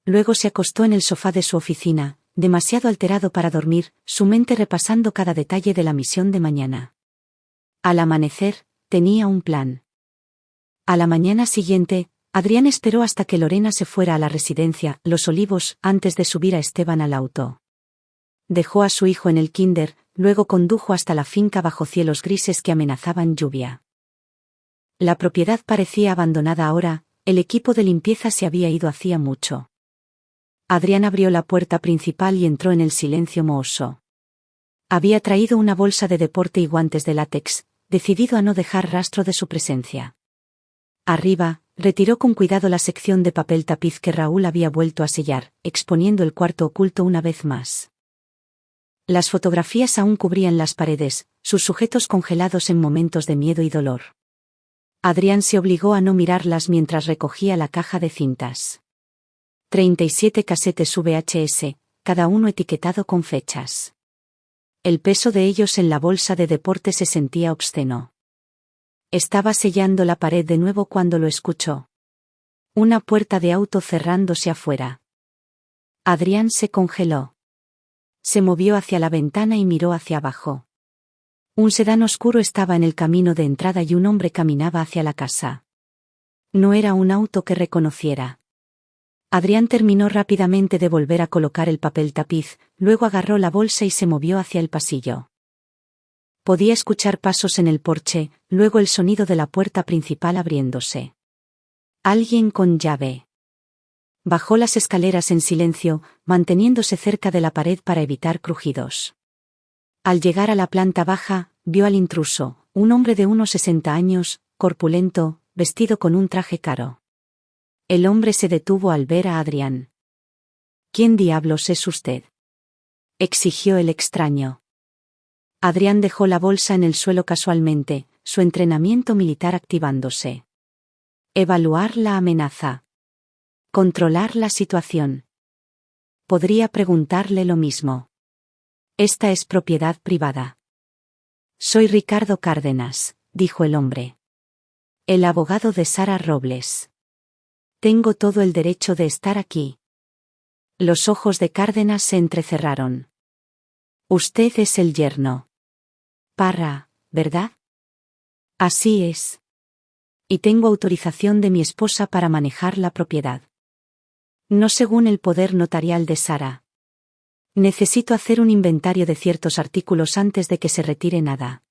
Luego se acostó en el sofá de su oficina, demasiado alterado para dormir, su mente repasando cada detalle de la misión de mañana. Al amanecer, tenía un plan. A la mañana siguiente, Adrián esperó hasta que Lorena se fuera a la residencia, Los Olivos, antes de subir a Esteban al auto. Dejó a su hijo en el kinder, luego condujo hasta la finca bajo cielos grises que amenazaban lluvia. La propiedad parecía abandonada ahora, el equipo de limpieza se había ido hacía mucho. Adrián abrió la puerta principal y entró en el silencio mohoso. Había traído una bolsa de deporte y guantes de látex, decidido a no dejar rastro de su presencia. Arriba, retiró con cuidado la sección de papel tapiz que Raúl había vuelto a sellar, exponiendo el cuarto oculto una vez más. Las fotografías aún cubrían las paredes, sus sujetos congelados en momentos de miedo y dolor. Adrián se obligó a no mirarlas mientras recogía la caja de cintas. 37 casetes VHS, cada uno etiquetado con fechas. El peso de ellos en la bolsa de deporte se sentía obsceno. Estaba sellando la pared de nuevo cuando lo escuchó. Una puerta de auto cerrándose afuera. Adrián se congeló. Se movió hacia la ventana y miró hacia abajo. Un sedán oscuro estaba en el camino de entrada y un hombre caminaba hacia la casa. No era un auto que reconociera. Adrián terminó rápidamente de volver a colocar el papel tapiz, luego agarró la bolsa y se movió hacia el pasillo. Podía escuchar pasos en el porche, luego el sonido de la puerta principal abriéndose. Alguien con llave. Bajó las escaleras en silencio, manteniéndose cerca de la pared para evitar crujidos. Al llegar a la planta baja, vio al intruso, un hombre de unos 60 años, corpulento, vestido con un traje caro. El hombre se detuvo al ver a Adrián. ¿Quién diablos es usted?, exigió el extraño. Adrián dejó la bolsa en el suelo casualmente, su entrenamiento militar activándose. Evaluar la amenaza. Controlar la situación. Podría preguntarle lo mismo. Esta es propiedad privada. Soy Ricardo Cárdenas, dijo el hombre. El abogado de Sara Robles. Tengo todo el derecho de estar aquí. Los ojos de Cárdenas se entrecerraron. Usted es el yerno Parra, ¿verdad? Así es. Y tengo autorización de mi esposa para manejar la propiedad. No según el poder notarial de Sara. Necesito hacer un inventario de ciertos artículos antes de que se retire nada.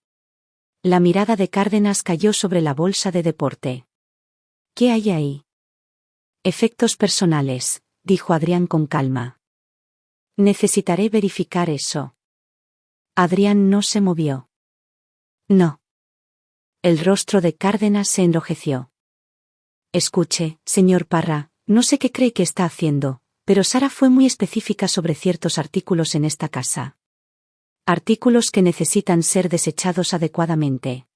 La mirada de Cárdenas cayó sobre la bolsa de deporte. ¿Qué hay ahí? Efectos personales, dijo Adrián con calma. Necesitaré verificar eso. Adrián no se movió. No. El rostro de Cárdenas se enrojeció. Escuche, señor Parra, no sé qué cree que está haciendo, pero Sara fue muy específica sobre ciertos artículos en esta casa. Artículos que necesitan ser desechados adecuadamente.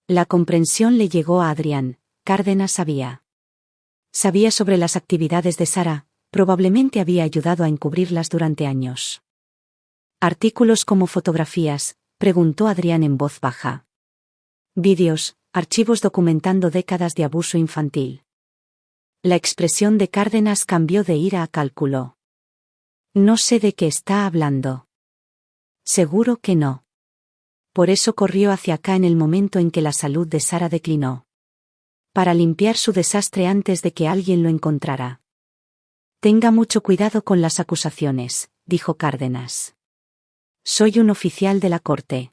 La comprensión le llegó a Adrián. Cárdenas sabía. Sabía sobre las actividades de Sara, probablemente había ayudado a encubrirlas durante años. ¿Artículos como fotografías?, preguntó Adrián en voz baja. Vídeos, archivos documentando décadas de abuso infantil. La expresión de Cárdenas cambió de ira a cálculo. No sé de qué está hablando. Seguro que no. Por eso corrió hacia acá en el momento en que la salud de Sara declinó. Para limpiar su desastre antes de que alguien lo encontrara. Tenga mucho cuidado con las acusaciones, dijo Cárdenas. Soy un oficial de la corte.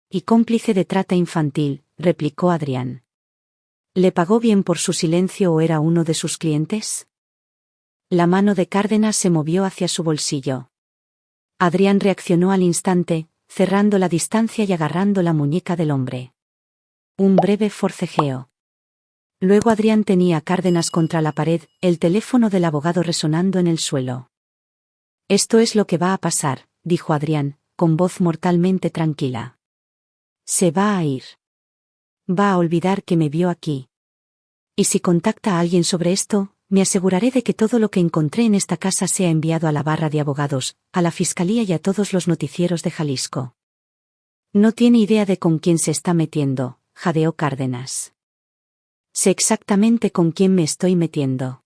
Y cómplice de trata infantil, replicó Adrián. ¿Le pagó bien por su silencio o era uno de sus clientes? La mano de Cárdenas se movió hacia su bolsillo. Adrián reaccionó al instante, cerrando la distancia y agarrando la muñeca del hombre. Un breve forcejeo. Luego Adrián tenía a Cárdenas contra la pared, el teléfono del abogado resonando en el suelo. «Esto es lo que va a pasar», dijo Adrián, con voz mortalmente tranquila. «Se va a ir. Va a olvidar que me vio aquí. Y si contacta a alguien sobre esto, me aseguraré de que todo lo que encontré en esta casa sea enviado a la barra de abogados, a la fiscalía y a todos los noticieros de Jalisco». «No tiene idea de con quién se está metiendo», jadeó Cárdenas. «Sé exactamente con quién me estoy metiendo.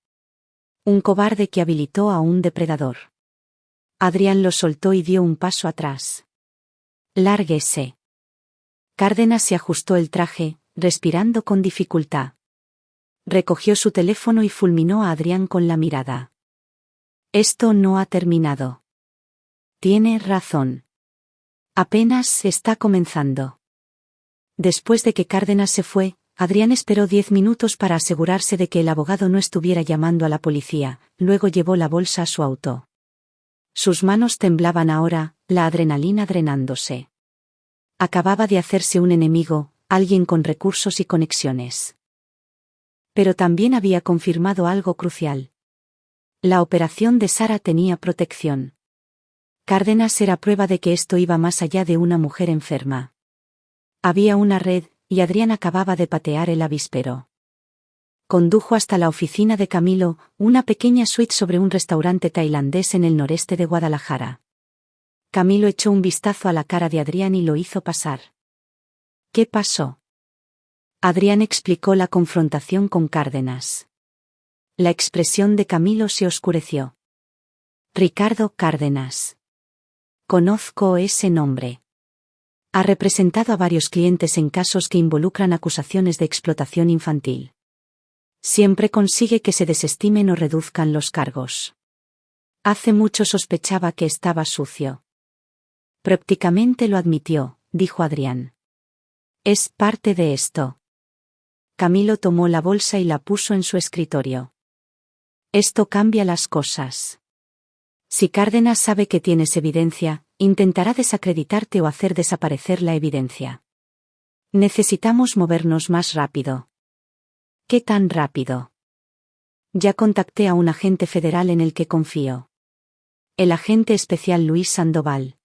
Un cobarde que habilitó a un depredador». Adrián lo soltó y dio un paso atrás. «Lárguese». Cárdenas se ajustó el traje, respirando con dificultad. Recogió su teléfono y fulminó a Adrián con la mirada. «Esto no ha terminado. Tiene razón. Apenas está comenzando». Después de que Cárdenas se fue, Adrián esperó 10 minutos para asegurarse de que el abogado no estuviera llamando a la policía, luego llevó la bolsa a su auto. Sus manos temblaban ahora, la adrenalina drenándose. Acababa de hacerse un enemigo, alguien con recursos y conexiones. Pero también había confirmado algo crucial. La operación de Sara tenía protección. Cárdenas era prueba de que esto iba más allá de una mujer enferma. Había una red, y Adrián acababa de patear el avispero. Condujo hasta la oficina de Camilo, una pequeña suite sobre un restaurante tailandés en el noreste de Guadalajara. Camilo echó un vistazo a la cara de Adrián y lo hizo pasar. «¿Qué pasó?». Adrián explicó la confrontación con Cárdenas. La expresión de Camilo se oscureció. «Ricardo Cárdenas. Conozco ese nombre. Ha representado a varios clientes en casos que involucran acusaciones de explotación infantil. Siempre consigue que se desestimen o reduzcan los cargos. Hace mucho sospechaba que estaba sucio». «Prácticamente lo admitió», dijo Adrián. «Es parte de esto». Camilo tomó la bolsa y la puso en su escritorio. «Esto cambia las cosas. Si Cárdenas sabe que tienes evidencia, intentará desacreditarte o hacer desaparecer la evidencia. Necesitamos movernos más rápido». «¿Qué tan rápido?». «Ya contacté a un agente federal en el que confío. El agente especial Luis Sandoval.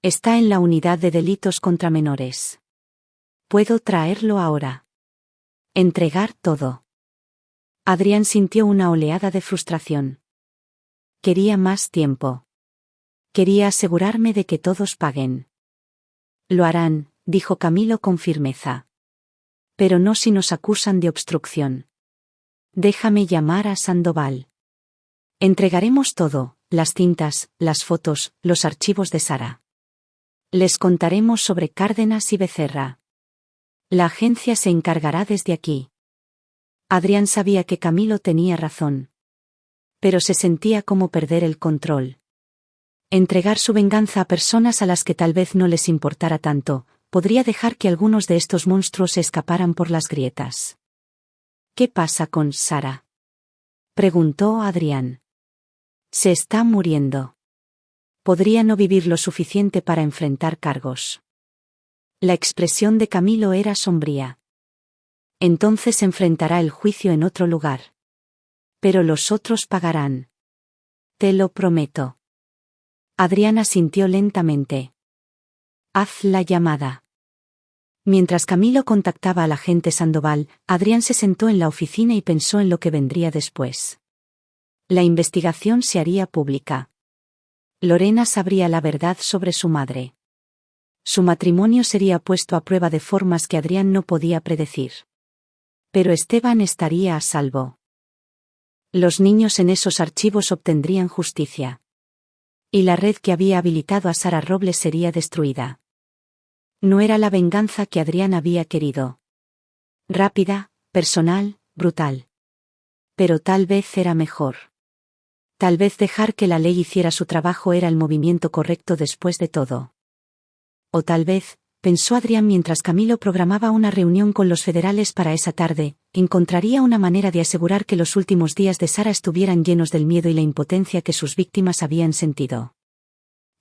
Está en la unidad de delitos contra menores. Puedo traerlo ahora. Entregar todo». Adrián sintió una oleada de frustración. Quería más tiempo. Quería asegurarme de que todos paguen. «Lo harán», dijo Camilo con firmeza. «Pero no si nos acusan de obstrucción. Déjame llamar a Sandoval. Entregaremos todo, las cintas, las fotos, los archivos de Sara. Les contaremos sobre Cárdenas y Becerra. La agencia se encargará desde aquí». Adrián sabía que Camilo tenía razón. Pero se sentía como perder el control. Entregar su venganza a personas a las que tal vez no les importara tanto, podría dejar que algunos de estos monstruos se escaparan por las grietas. «¿Qué pasa con Sara?», preguntó Adrián. «Se está muriendo. Podría no vivir lo suficiente para enfrentar cargos». La expresión de Camilo era sombría. «Entonces enfrentará el juicio en otro lugar. Pero los otros pagarán. Te lo prometo». Adrián asintió lentamente. «Haz la llamada». Mientras Camilo contactaba al agente Sandoval, Adrián se sentó en la oficina y pensó en lo que vendría después. La investigación se haría pública. Lorena sabría la verdad sobre su madre. Su matrimonio sería puesto a prueba de formas que Adrián no podía predecir. Pero Esteban estaría a salvo. Los niños en esos archivos obtendrían justicia. Y la red que había habilitado a Sara Robles sería destruida. No era la venganza que Adrián había querido. Rápida, personal, brutal. Pero tal vez era mejor. Tal vez dejar que la ley hiciera su trabajo era el movimiento correcto después de todo. O tal vez, pensó Adrián mientras Camilo programaba una reunión con los federales para esa tarde, encontraría una manera de asegurar que los últimos días de Sara estuvieran llenos del miedo y la impotencia que sus víctimas habían sentido.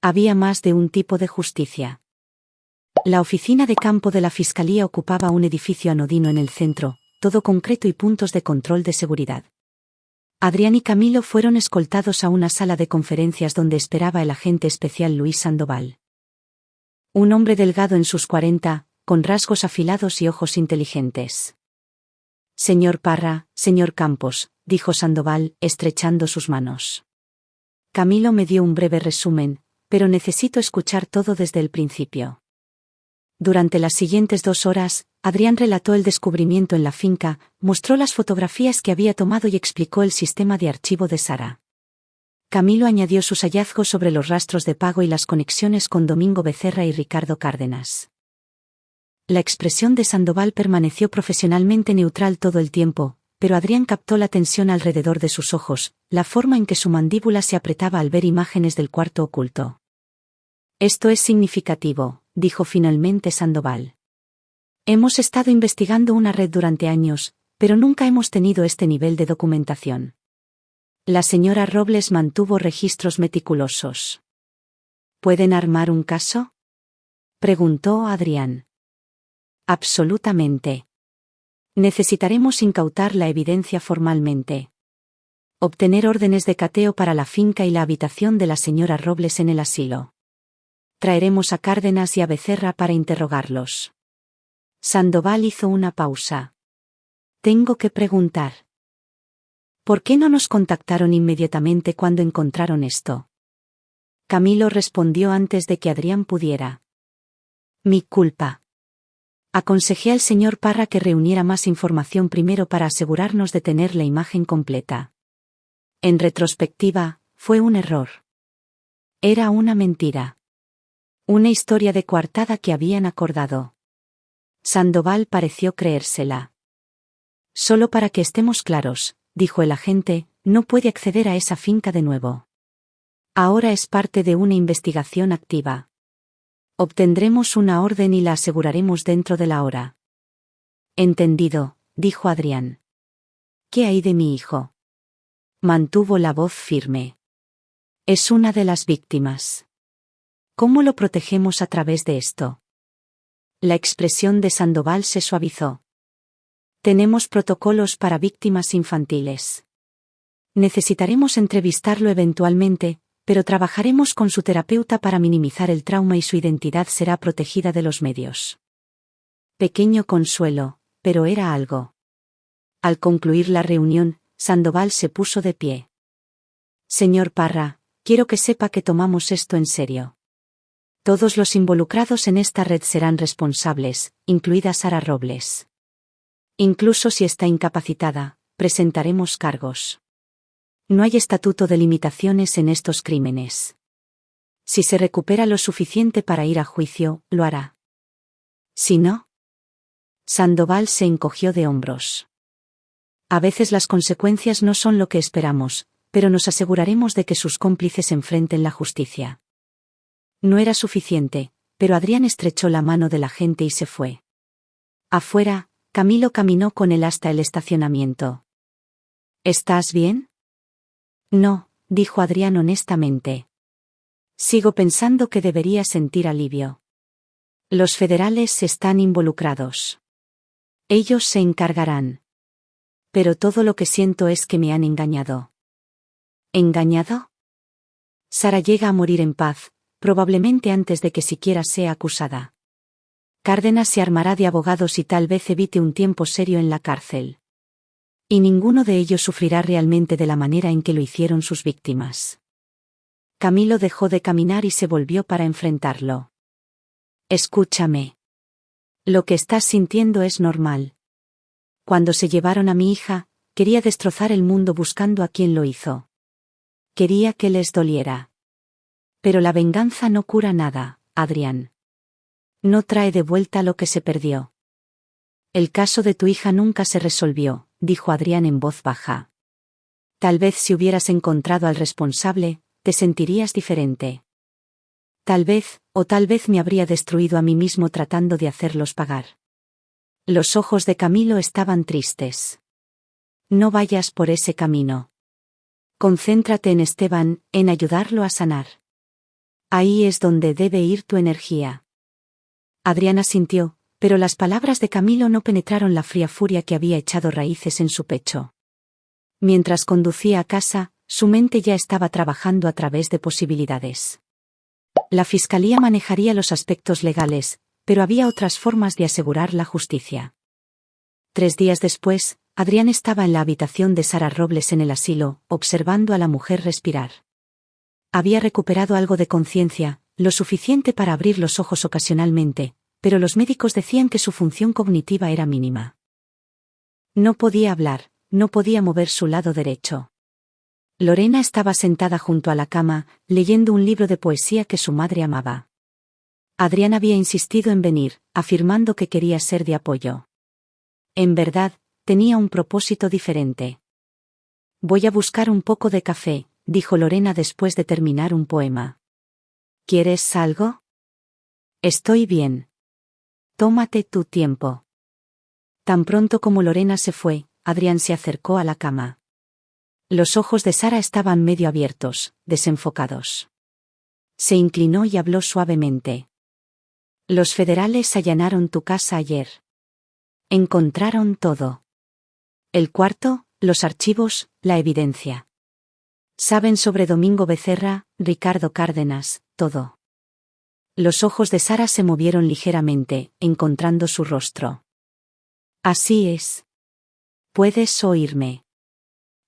Había más de un tipo de justicia. La oficina de campo de la Fiscalía ocupaba un edificio anodino en el centro, todo concreto y puntos de control de seguridad. Adrián y Camilo fueron escoltados a una sala de conferencias donde esperaba el agente especial Luis Sandoval. Un hombre delgado en sus 40, con rasgos afilados y ojos inteligentes. Señor Parra, señor Campos, dijo Sandoval, estrechando sus manos. Camilo me dio un breve resumen, pero necesito escuchar todo desde el principio. Durante las siguientes 2 horas, Adrián relató el descubrimiento en la finca, mostró las fotografías que había tomado y explicó el sistema de archivo de Sara. Camilo añadió sus hallazgos sobre los rastros de pago y las conexiones con Domingo Becerra y Ricardo Cárdenas. La expresión de Sandoval permaneció profesionalmente neutral todo el tiempo, pero Adrián captó la tensión alrededor de sus ojos, la forma en que su mandíbula se apretaba al ver imágenes del cuarto oculto. Esto es significativo, dijo finalmente Sandoval. Hemos estado investigando una red durante años, pero nunca hemos tenido este nivel de documentación. La señora Robles mantuvo registros meticulosos. ¿Pueden armar un caso?, preguntó Adrián. Absolutamente. Necesitaremos incautar la evidencia formalmente. Obtener órdenes de cateo para la finca y la habitación de la señora Robles en el asilo. Traeremos a Cárdenas y a Becerra para interrogarlos. Sandoval hizo una pausa. Tengo que preguntar. ¿Por qué no nos contactaron inmediatamente cuando encontraron esto? Camilo respondió antes de que Adrián pudiera. Mi culpa. Aconsejé al señor Parra que reuniera más información primero para asegurarnos de tener la imagen completa. En retrospectiva, fue un error. Era una mentira. Una historia de coartada que habían acordado. Sandoval pareció creérsela. Solo para que estemos claros, dijo el agente, no puede acceder a esa finca de nuevo. Ahora es parte de una investigación activa. Obtendremos una orden y la aseguraremos dentro de la hora. Entendido, dijo Adrián. ¿Qué hay de mi hijo? Mantuvo la voz firme. Es una de las víctimas. ¿Cómo lo protegemos a través de esto? La expresión de Sandoval se suavizó. Tenemos protocolos para víctimas infantiles. Necesitaremos entrevistarlo eventualmente, pero trabajaremos con su terapeuta para minimizar el trauma y su identidad será protegida de los medios. Pequeño consuelo, pero era algo. Al concluir la reunión, Sandoval se puso de pie. Señor Parra, quiero que sepa que tomamos esto en serio. Todos los involucrados en esta red serán responsables, incluida Sara Robles. Incluso si está incapacitada, presentaremos cargos. No hay estatuto de limitaciones en estos crímenes. Si se recupera lo suficiente para ir a juicio, lo hará. Si no. Sandoval se encogió de hombros. A veces las consecuencias no son lo que esperamos, pero nos aseguraremos de que sus cómplices enfrenten la justicia. No era suficiente, pero Adrián estrechó la mano del agente y se fue. Afuera, Camilo caminó con él hasta el estacionamiento. ¿Estás bien? No, dijo Adrián honestamente. Sigo pensando que debería sentir alivio. Los federales están involucrados. Ellos se encargarán. Pero todo lo que siento es que me han engañado. ¿Engañado? Sara llega a morir en paz, probablemente antes de que siquiera sea acusada. Cárdenas se armará de abogados y tal vez evite un tiempo serio en la cárcel. Y ninguno de ellos sufrirá realmente de la manera en que lo hicieron sus víctimas. Camilo dejó de caminar y se volvió para enfrentarlo. Escúchame. Lo que estás sintiendo es normal. Cuando se llevaron a mi hija, quería destrozar el mundo buscando a quien lo hizo. Quería que les doliera. Pero la venganza no cura nada, Adrián. No trae de vuelta lo que se perdió. El caso de tu hija nunca se resolvió, dijo Adrián en voz baja. Tal vez si hubieras encontrado al responsable, te sentirías diferente. Tal vez me habría destruido a mí mismo tratando de hacerlos pagar. Los ojos de Camilo estaban tristes. No vayas por ese camino. Concéntrate en Esteban, en ayudarlo a sanar. Ahí es donde debe ir tu energía. Adriana sintió, pero las palabras de Camilo no penetraron la fría furia que había echado raíces en su pecho. Mientras conducía a casa, su mente ya estaba trabajando a través de posibilidades. La fiscalía manejaría los aspectos legales, pero había otras formas de asegurar la justicia. 3 días después, Adrián estaba en la habitación de Sara Robles en el asilo, observando a la mujer respirar. Había recuperado algo de conciencia, lo suficiente para abrir los ojos ocasionalmente, pero los médicos decían que su función cognitiva era mínima. No podía hablar, no podía mover su lado derecho. Lorena estaba sentada junto a la cama, leyendo un libro de poesía que su madre amaba. Adrián había insistido en venir, afirmando que quería ser de apoyo. En verdad, tenía un propósito diferente. Voy a buscar un poco de café, dijo Lorena después de terminar un poema. ¿Quieres algo? Estoy bien. Tómate tu tiempo. Tan pronto como Lorena se fue, Adrián se acercó a la cama. Los ojos de Sara estaban medio abiertos, desenfocados. Se inclinó y habló suavemente. Los federales allanaron tu casa ayer. Encontraron todo. El cuarto, los archivos, la evidencia. Saben sobre Domingo Becerra, Ricardo Cárdenas, todo. Los ojos de Sara se movieron ligeramente, encontrando su rostro. Así es. ¿Puedes oírme?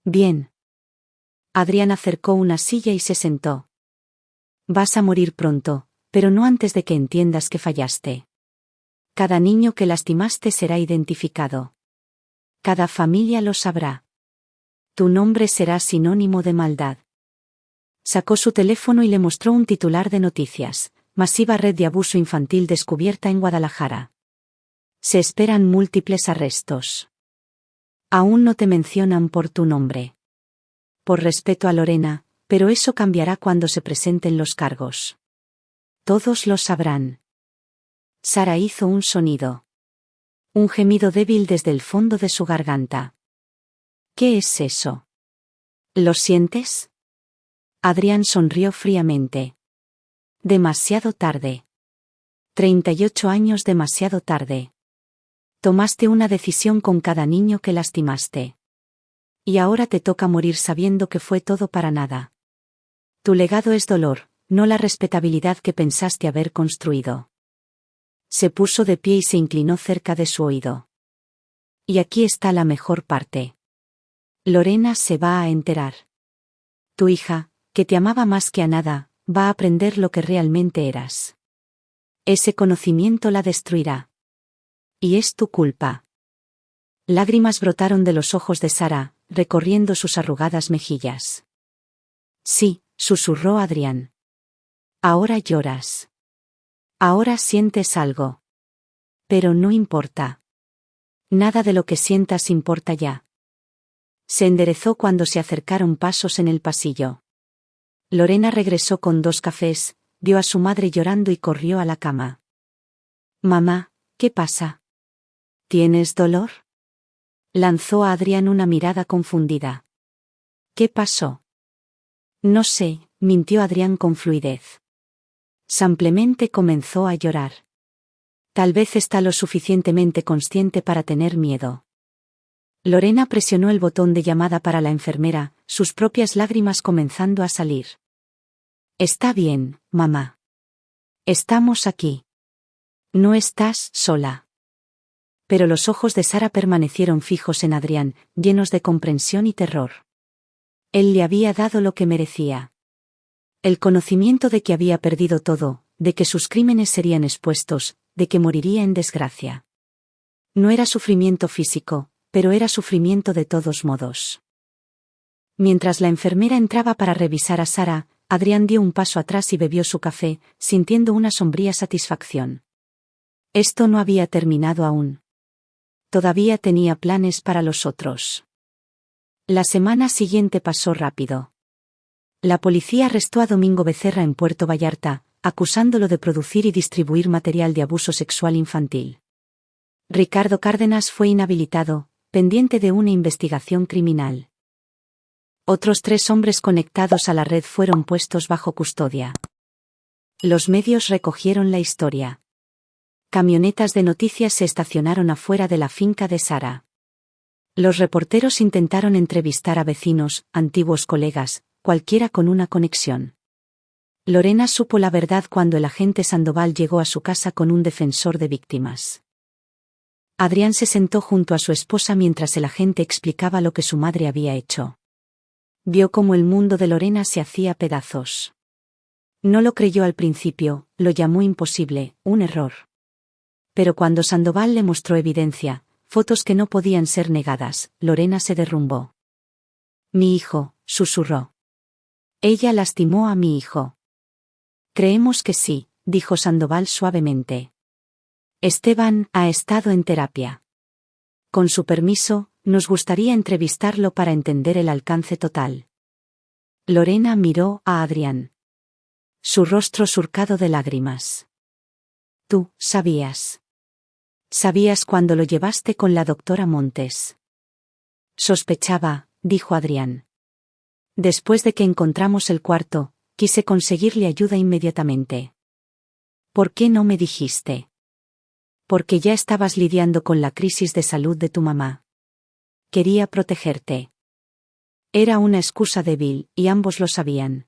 Bien. Adrián acercó una silla y se sentó. Vas a morir pronto, pero no antes de que entiendas que fallaste. Cada niño que lastimaste será identificado. Cada familia lo sabrá. Tu nombre será sinónimo de maldad. Sacó su teléfono y le mostró un titular de noticias: masiva red de abuso infantil descubierta en Guadalajara. Se esperan múltiples arrestos. Aún no te mencionan por tu nombre. Por respeto a Lorena, pero eso cambiará cuando se presenten los cargos. Todos lo sabrán. Sara hizo un sonido. Un gemido débil desde el fondo de su garganta. ¿Qué es eso? ¿Lo sientes? Adrián sonrió fríamente. Demasiado tarde. 38 años demasiado tarde. Tomaste una decisión con cada niño que lastimaste. Y ahora te toca morir sabiendo que fue todo para nada. Tu legado es dolor, no la respetabilidad que pensaste haber construido. Se puso de pie y se inclinó cerca de su oído. Y aquí está la mejor parte. Lorena se va a enterar. Tu hija, que te amaba más que a nada, va a aprender lo que realmente eras. Ese conocimiento la destruirá. Y es tu culpa. Lágrimas brotaron de los ojos de Sara, recorriendo sus arrugadas mejillas. Sí, susurró Adrián. Ahora lloras. Ahora sientes algo. Pero no importa. Nada de lo que sientas importa ya. Se enderezó cuando se acercaron pasos en el pasillo. Lorena regresó con 2 cafés, vio a su madre llorando y corrió a la cama. Mamá, ¿qué pasa? ¿Tienes dolor? Lanzó a Adrián una mirada confundida. ¿Qué pasó? No sé, mintió Adrián con fluidez. Simplemente comenzó a llorar. Tal vez está lo suficientemente consciente para tener miedo. Lorena presionó el botón de llamada para la enfermera, sus propias lágrimas comenzando a salir. Está bien, mamá. Estamos aquí. No estás sola. Pero los ojos de Sara permanecieron fijos en Adrián, llenos de comprensión y terror. Él le había dado lo que merecía. El conocimiento de que había perdido todo, de que sus crímenes serían expuestos, de que moriría en desgracia. No era sufrimiento físico, pero era sufrimiento de todos modos. Mientras la enfermera entraba para revisar a Sara, Adrián dio un paso atrás y bebió su café, sintiendo una sombría satisfacción. Esto no había terminado aún. Todavía tenía planes para los otros. La semana siguiente pasó rápido. La policía arrestó a Domingo Becerra en Puerto Vallarta, acusándolo de producir y distribuir material de abuso sexual infantil. Ricardo Cárdenas fue inhabilitado, pendiente de una investigación criminal. Otros 3 hombres conectados a la red fueron puestos bajo custodia. Los medios recogieron la historia. Camionetas de noticias se estacionaron afuera de la finca de Sara. Los reporteros intentaron entrevistar a vecinos, antiguos colegas, cualquiera con una conexión. Lorena supo la verdad cuando el agente Sandoval llegó a su casa con un defensor de víctimas. Adrián se sentó junto a su esposa mientras el agente explicaba lo que su madre había hecho. Vio cómo el mundo de Lorena se hacía pedazos. No lo creyó al principio, lo llamó imposible, un error. Pero cuando Sandoval le mostró evidencia, fotos que no podían ser negadas, Lorena se derrumbó. Mi hijo, susurró. Ella lastimó a mi hijo. Creemos que sí, dijo Sandoval suavemente. Esteban ha estado en terapia. Con su permiso, nos gustaría entrevistarlo para entender el alcance total. Lorena miró a Adrián. Su rostro surcado de lágrimas. Tú, sabías. Sabías cuando lo llevaste con la doctora Montes. Sospechaba, dijo Adrián. Después de que encontramos el cuarto, quise conseguirle ayuda inmediatamente. ¿Por qué no me dijiste? Porque ya estabas lidiando con la crisis de salud de tu mamá. Quería protegerte. Era una excusa débil, y ambos lo sabían.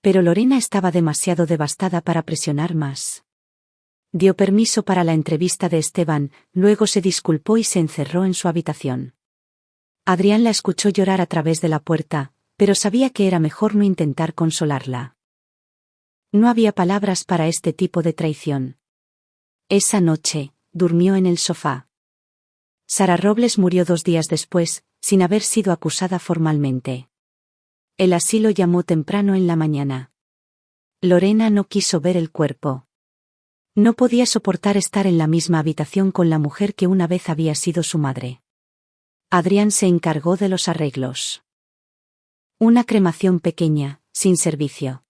Pero Lorena estaba demasiado devastada para presionar más. Dio permiso para la entrevista de Esteban, luego se disculpó y se encerró en su habitación. Adrián la escuchó llorar a través de la puerta, pero sabía que era mejor no intentar consolarla. No había palabras para este tipo de traición. Esa noche, durmió en el sofá. Sara Robles murió 2 días después, sin haber sido acusada formalmente. El asilo llamó temprano en la mañana. Lorena no quiso ver el cuerpo. No podía soportar estar en la misma habitación con la mujer que una vez había sido su madre. Adrián se encargó de los arreglos. Una cremación pequeña, sin servicio.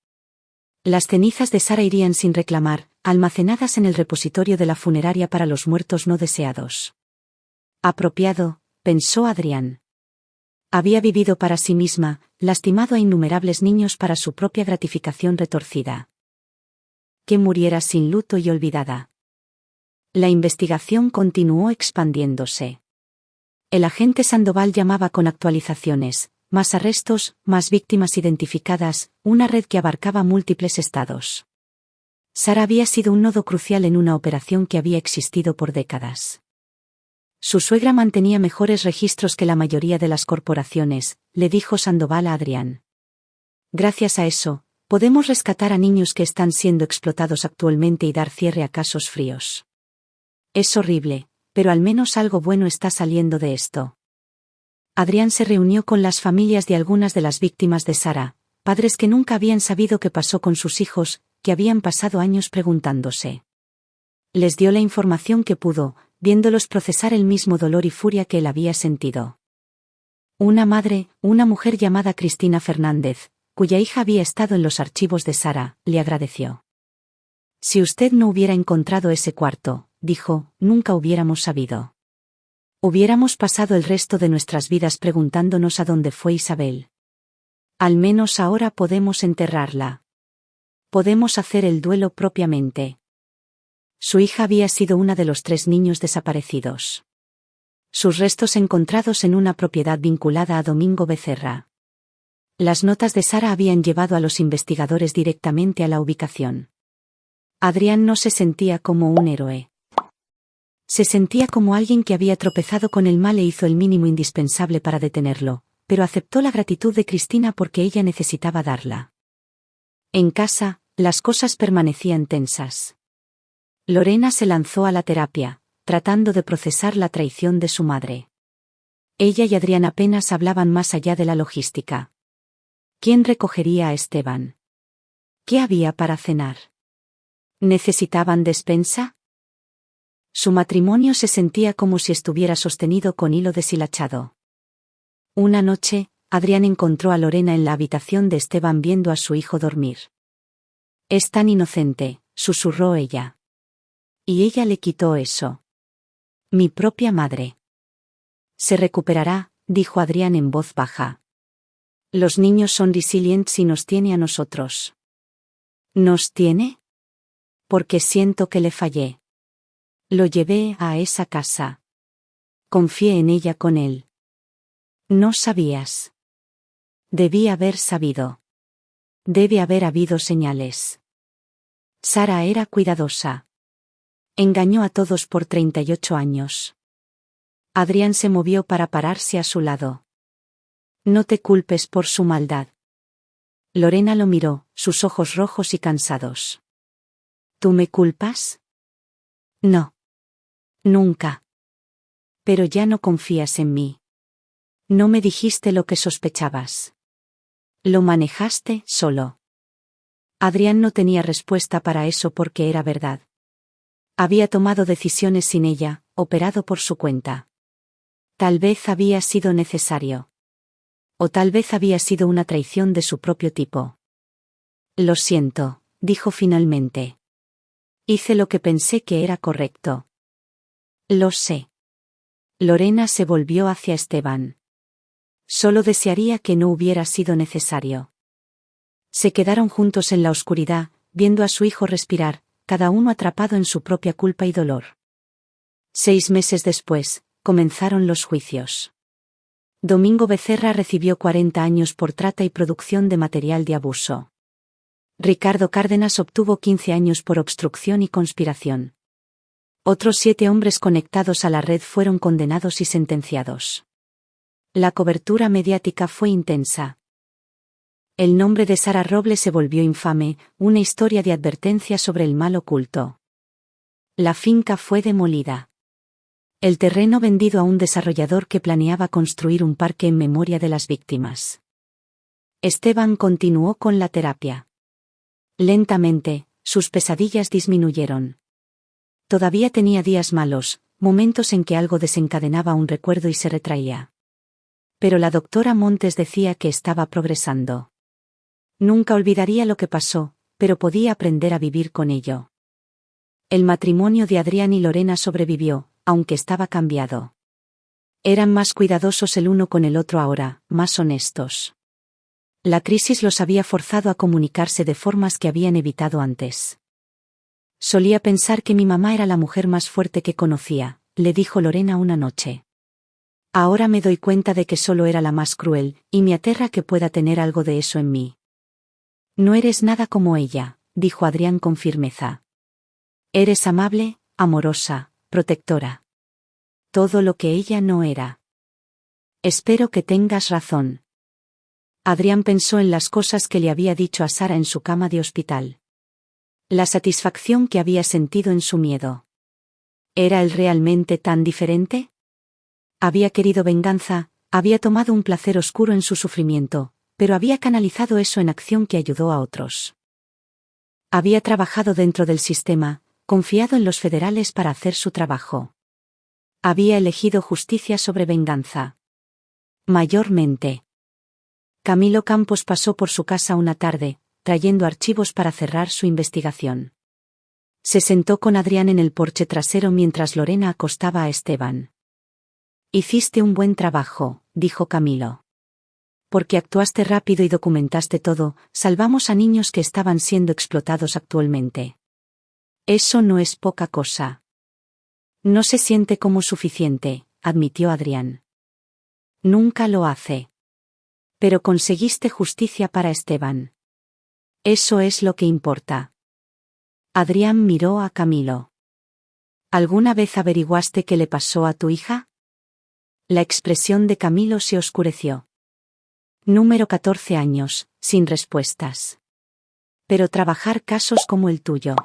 Las cenizas de Sara irían sin reclamar, almacenadas en el repositorio de la funeraria para los muertos no deseados. Apropiado, pensó Adrián. Había vivido para sí misma, lastimado a innumerables niños para su propia gratificación retorcida. Que muriera sin luto y olvidada. La investigación continuó expandiéndose. El agente Sandoval llamaba con actualizaciones, más arrestos, más víctimas identificadas, una red que abarcaba múltiples estados. Sara había sido un nodo crucial en una operación que había existido por décadas. Su suegra mantenía mejores registros que la mayoría de las corporaciones, le dijo Sandoval a Adrián. Gracias a eso, podemos rescatar a niños que están siendo explotados actualmente y dar cierre a casos fríos. Es horrible, pero al menos algo bueno está saliendo de esto. Adrián se reunió con las familias de algunas de las víctimas de Sara, padres que nunca habían sabido qué pasó con sus hijos, que habían pasado años preguntándose. Les dio la información que pudo, viéndolos procesar el mismo dolor y furia que él había sentido. Una madre, una mujer llamada Cristina Fernández, cuya hija había estado en los archivos de Sara, le agradeció. Si usted no hubiera encontrado ese cuarto, dijo, nunca hubiéramos sabido. Hubiéramos pasado el resto de nuestras vidas preguntándonos a dónde fue Isabel. Al menos ahora podemos enterrarla. Podemos hacer el duelo propiamente. Su hija había sido una de los 3 niños desaparecidos. Sus restos encontrados en una propiedad vinculada a Domingo Becerra. Las notas de Sara habían llevado a los investigadores directamente a la ubicación. Adrián no se sentía como un héroe. Se sentía como alguien que había tropezado con el mal e hizo el mínimo indispensable para detenerlo, pero aceptó la gratitud de Cristina porque ella necesitaba darla. En casa, las cosas permanecían tensas. Lorena se lanzó a la terapia, tratando de procesar la traición de su madre. Ella y Adrián apenas hablaban más allá de la logística. ¿Quién recogería a Esteban? ¿Qué había para cenar? ¿Necesitaban despensa? Su matrimonio se sentía como si estuviera sostenido con hilo deshilachado. Una noche, Adrián encontró a Lorena en la habitación de Esteban viendo a su hijo dormir. Es tan inocente, susurró ella. Y ella le quitó eso. Mi propia madre. Se recuperará, dijo Adrián en voz baja. Los niños son resilientes y nos tiene a nosotros. ¿Nos tiene? Porque siento que le fallé. Lo llevé a esa casa. Confié en ella con él. No sabías. Debí haber sabido. Debe haber habido señales. Sara era cuidadosa. Engañó a todos por 38 años. Adrián se movió para pararse a su lado. No te culpes por su maldad. Lorena lo miró, sus ojos rojos y cansados. ¿Tú me culpas? No. Nunca. Pero ya no confías en mí. No me dijiste lo que sospechabas. Lo manejaste solo. Adrián no tenía respuesta para eso porque era verdad. Había tomado decisiones sin ella, operado por su cuenta. Tal vez había sido necesario. O tal vez había sido una traición de su propio tipo. Lo siento, dijo finalmente. Hice lo que pensé que era correcto. Lo sé. Lorena se volvió hacia Esteban. Solo desearía que no hubiera sido necesario. Se quedaron juntos en la oscuridad, viendo a su hijo respirar, cada uno atrapado en su propia culpa y dolor. 6 meses después, comenzaron los juicios. Domingo Becerra recibió 40 años por trata y producción de material de abuso. Ricardo Cárdenas obtuvo 15 años por obstrucción y conspiración. Otros 7 hombres conectados a la red fueron condenados y sentenciados. La cobertura mediática fue intensa. El nombre de Sara Robles se volvió infame, una historia de advertencia sobre el mal oculto. La finca fue demolida. El terreno vendido a un desarrollador que planeaba construir un parque en memoria de las víctimas. Esteban continuó con la terapia. Lentamente, sus pesadillas disminuyeron. Todavía tenía días malos, momentos en que algo desencadenaba un recuerdo y se retraía. Pero la doctora Montes decía que estaba progresando. Nunca olvidaría lo que pasó, pero podía aprender a vivir con ello. El matrimonio de Adrián y Lorena sobrevivió, aunque estaba cambiado. Eran más cuidadosos el uno con el otro ahora, más honestos. La crisis los había forzado a comunicarse de formas que habían evitado antes. Solía pensar que mi mamá era la mujer más fuerte que conocía, le dijo Lorena una noche. Ahora me doy cuenta de que solo era la más cruel, y me aterra que pueda tener algo de eso en mí. No eres nada como ella, dijo Adrián con firmeza. Eres amable, amorosa, protectora. Todo lo que ella no era. Espero que tengas razón. Adrián pensó en las cosas que le había dicho a Sara en su cama de hospital. La satisfacción que había sentido en su miedo. ¿Era él realmente tan diferente? Había querido venganza, había tomado un placer oscuro en su sufrimiento, pero había canalizado eso en acción que ayudó a otros. Había trabajado dentro del sistema, confiado en los federales para hacer su trabajo. Había elegido justicia sobre venganza. Mayormente. Camilo Campos pasó por su casa una tarde, trayendo archivos para cerrar su investigación. Se sentó con Adrián en el porche trasero mientras Lorena acostaba a Esteban. Hiciste un buen trabajo, dijo Camilo. Porque actuaste rápido y documentaste todo, salvamos a niños que estaban siendo explotados actualmente. Eso no es poca cosa. No se siente como suficiente, admitió Adrián. Nunca lo hace. Pero conseguiste justicia para Esteban. Eso es lo que importa. Adrián miró a Camilo. ¿Alguna vez averiguaste qué le pasó a tu hija? La expresión de Camilo se oscureció. Número 14 años, sin respuestas. Pero trabajar casos como el tuyo.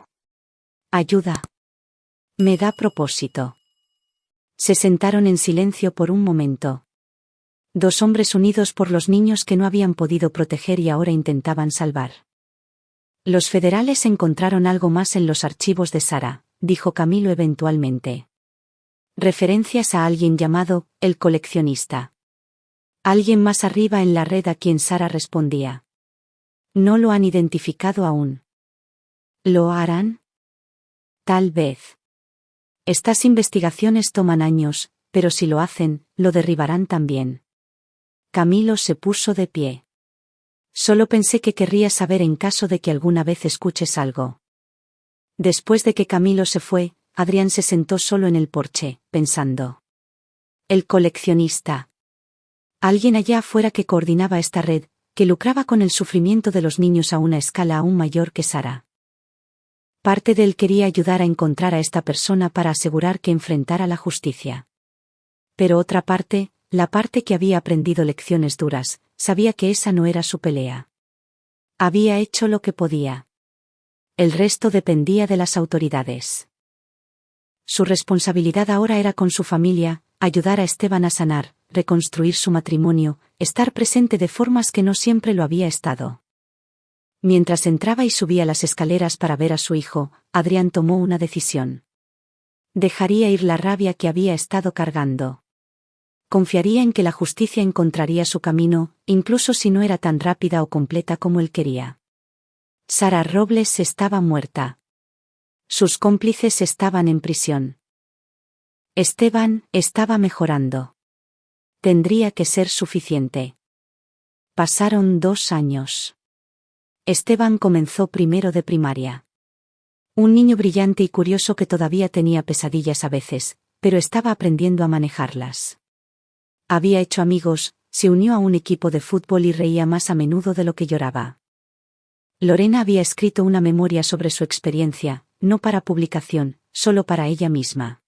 Ayuda. Me da propósito. Se sentaron en silencio por un momento. 2 hombres unidos por los niños que no habían podido proteger y ahora intentaban salvar. Los federales encontraron algo más en los archivos de Sara, dijo Camilo eventualmente. Referencias a alguien llamado, el coleccionista. Alguien más arriba en la red a quien Sara respondía. No lo han identificado aún. ¿Lo harán? Tal vez. Estas investigaciones toman años, pero si lo hacen, lo derribarán también. Camilo se puso de pie. Solo pensé que querrías saber en caso de que alguna vez escuches algo. Después de que Camilo se fue, Adrián se sentó solo en el porche, pensando. El coleccionista. Alguien allá afuera que coordinaba esta red, que lucraba con el sufrimiento de los niños a una escala aún mayor que Sara. Parte de él quería ayudar a encontrar a esta persona para asegurar que enfrentara la justicia. Pero otra parte, la parte que había aprendido lecciones duras, sabía que esa no era su pelea. Había hecho lo que podía. El resto dependía de las autoridades. Su responsabilidad ahora era con su familia, ayudar a Esteban a sanar, reconstruir su matrimonio, estar presente de formas que no siempre lo había estado. Mientras entraba y subía las escaleras para ver a su hijo, Adrián tomó una decisión. Dejaría ir la rabia que había estado cargando. Confiaría en que la justicia encontraría su camino, incluso si no era tan rápida o completa como él quería. Sara Robles estaba muerta. Sus cómplices estaban en prisión. Esteban estaba mejorando. Tendría que ser suficiente. Pasaron 2 años. Esteban comenzó primero de primaria. Un niño brillante y curioso que todavía tenía pesadillas a veces, pero estaba aprendiendo a manejarlas. Había hecho amigos, se unió a un equipo de fútbol y reía más a menudo de lo que lloraba. Lorena había escrito una memoria sobre su experiencia, no para publicación, solo para ella misma.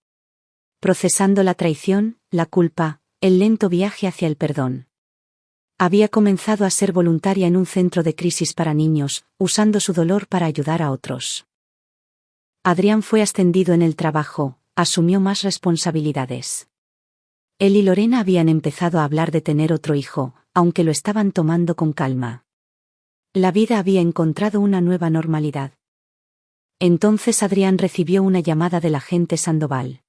Procesando la traición, la culpa, el lento viaje hacia el perdón. Había comenzado a ser voluntaria en un centro de crisis para niños, usando su dolor para ayudar a otros. Adrián fue ascendido en el trabajo, asumió más responsabilidades. Él y Lorena habían empezado a hablar de tener otro hijo, aunque lo estaban tomando con calma. La vida había encontrado una nueva normalidad. Entonces Adrián recibió una llamada del agente Sandoval.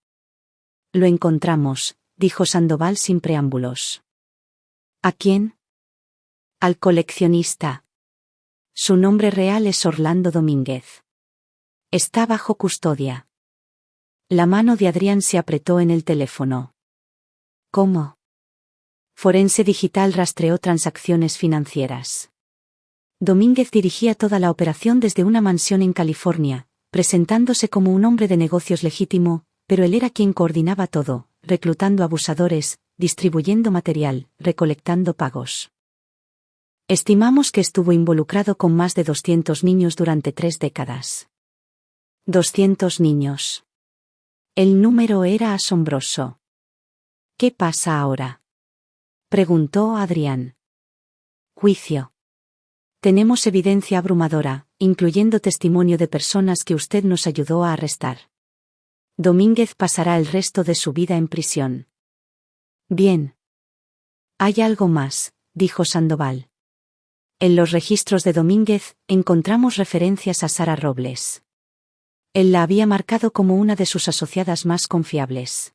Lo encontramos, dijo Sandoval sin preámbulos. ¿A quién? Al coleccionista. Su nombre real es Orlando Domínguez. Está bajo custodia. La mano de Adrián se apretó en el teléfono. ¿Cómo? Forense Digital rastreó transacciones financieras. Domínguez dirigía toda la operación desde una mansión en California, presentándose como un hombre de negocios legítimo, pero él era quien coordinaba todo, reclutando abusadores, distribuyendo material, recolectando pagos. Estimamos que estuvo involucrado con más de 200 niños durante 3 décadas. 200 niños. El número era asombroso. ¿Qué pasa ahora? Preguntó Adrián. Juicio. Tenemos evidencia abrumadora, incluyendo testimonio de personas que usted nos ayudó a arrestar. Domínguez pasará el resto de su vida en prisión. Bien. Hay algo más, dijo Sandoval. En los registros de Domínguez, encontramos referencias a Sara Robles. Él la había marcado como una de sus asociadas más confiables.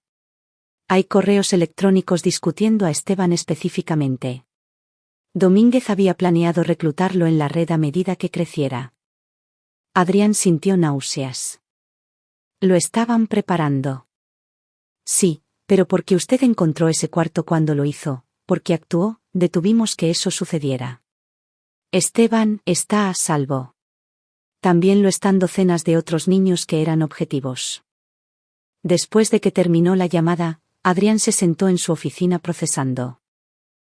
Hay correos electrónicos discutiendo a Esteban específicamente. Domínguez había planeado reclutarlo en la red a medida que creciera. Adrián sintió náuseas. Lo estaban preparando. Sí, pero porque usted encontró ese cuarto cuando lo hizo, porque actuó, detuvimos que eso sucediera. Esteban está a salvo. También lo están docenas de otros niños que eran objetivos. Después de que terminó la llamada, Adrián se sentó en su oficina procesando.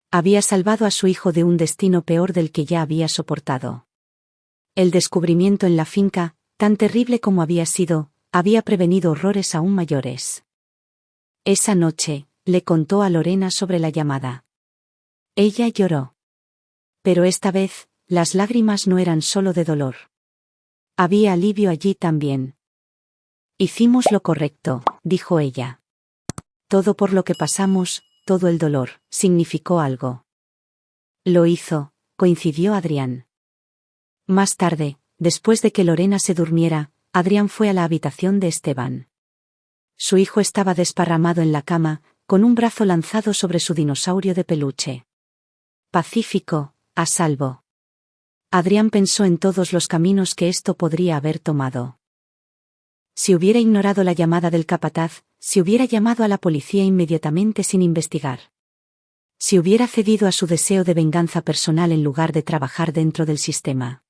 Había salvado a su hijo de un destino peor del que ya había soportado. El descubrimiento en la finca, tan terrible como había sido, había prevenido horrores aún mayores. Esa noche, le contó a Lorena sobre la llamada. Ella lloró. Pero esta vez, las lágrimas no eran solo de dolor. Había alivio allí también. Hicimos lo correcto, dijo ella. Todo por lo que pasamos, todo el dolor, significó algo. Lo hizo, coincidió Adrián. Más tarde, después de que Lorena se durmiera, Adrián fue a la habitación de Esteban. Su hijo estaba desparramado en la cama, con un brazo lanzado sobre su dinosaurio de peluche. Pacífico, a salvo. Adrián pensó en todos los caminos que esto podría haber tomado. Si hubiera ignorado la llamada del capataz, si hubiera llamado a la policía inmediatamente sin investigar. Si hubiera cedido a su deseo de venganza personal en lugar de trabajar dentro del sistema.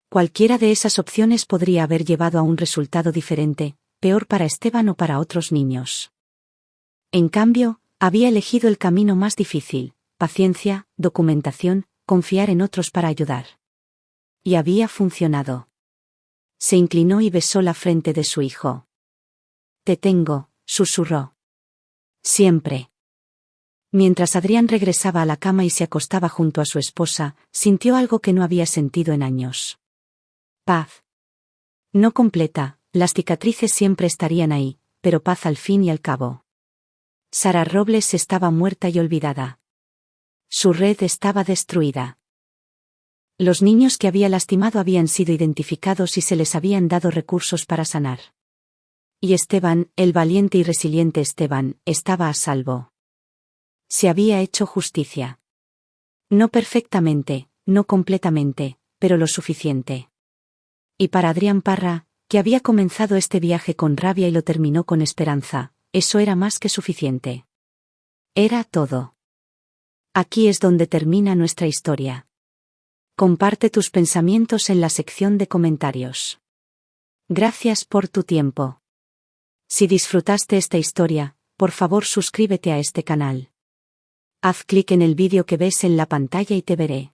Cualquiera de esas opciones podría haber llevado a un resultado diferente, peor para Esteban o para otros niños. En cambio, había elegido el camino más difícil: paciencia, documentación, confiar en otros para ayudar. Y había funcionado. Se inclinó y besó la frente de su hijo. «Te tengo», susurró. «Siempre». Mientras Adrián regresaba a la cama y se acostaba junto a su esposa, sintió algo que no había sentido en años. Paz. No completa, las cicatrices siempre estarían ahí, pero paz al fin y al cabo. Sara Robles estaba muerta y olvidada. Su red estaba destruida. Los niños que había lastimado habían sido identificados y se les habían dado recursos para sanar. Y Esteban, el valiente y resiliente Esteban, estaba a salvo. Se había hecho justicia. No perfectamente, no completamente, pero lo suficiente. Y para Adrián Parra, que había comenzado este viaje con rabia y lo terminó con esperanza, eso era más que suficiente. Era todo. Aquí es donde termina nuestra historia. Comparte tus pensamientos en la sección de comentarios. Gracias por tu tiempo. Si disfrutaste esta historia, por favor suscríbete a este canal. Haz clic en el vídeo que ves en la pantalla y te veré.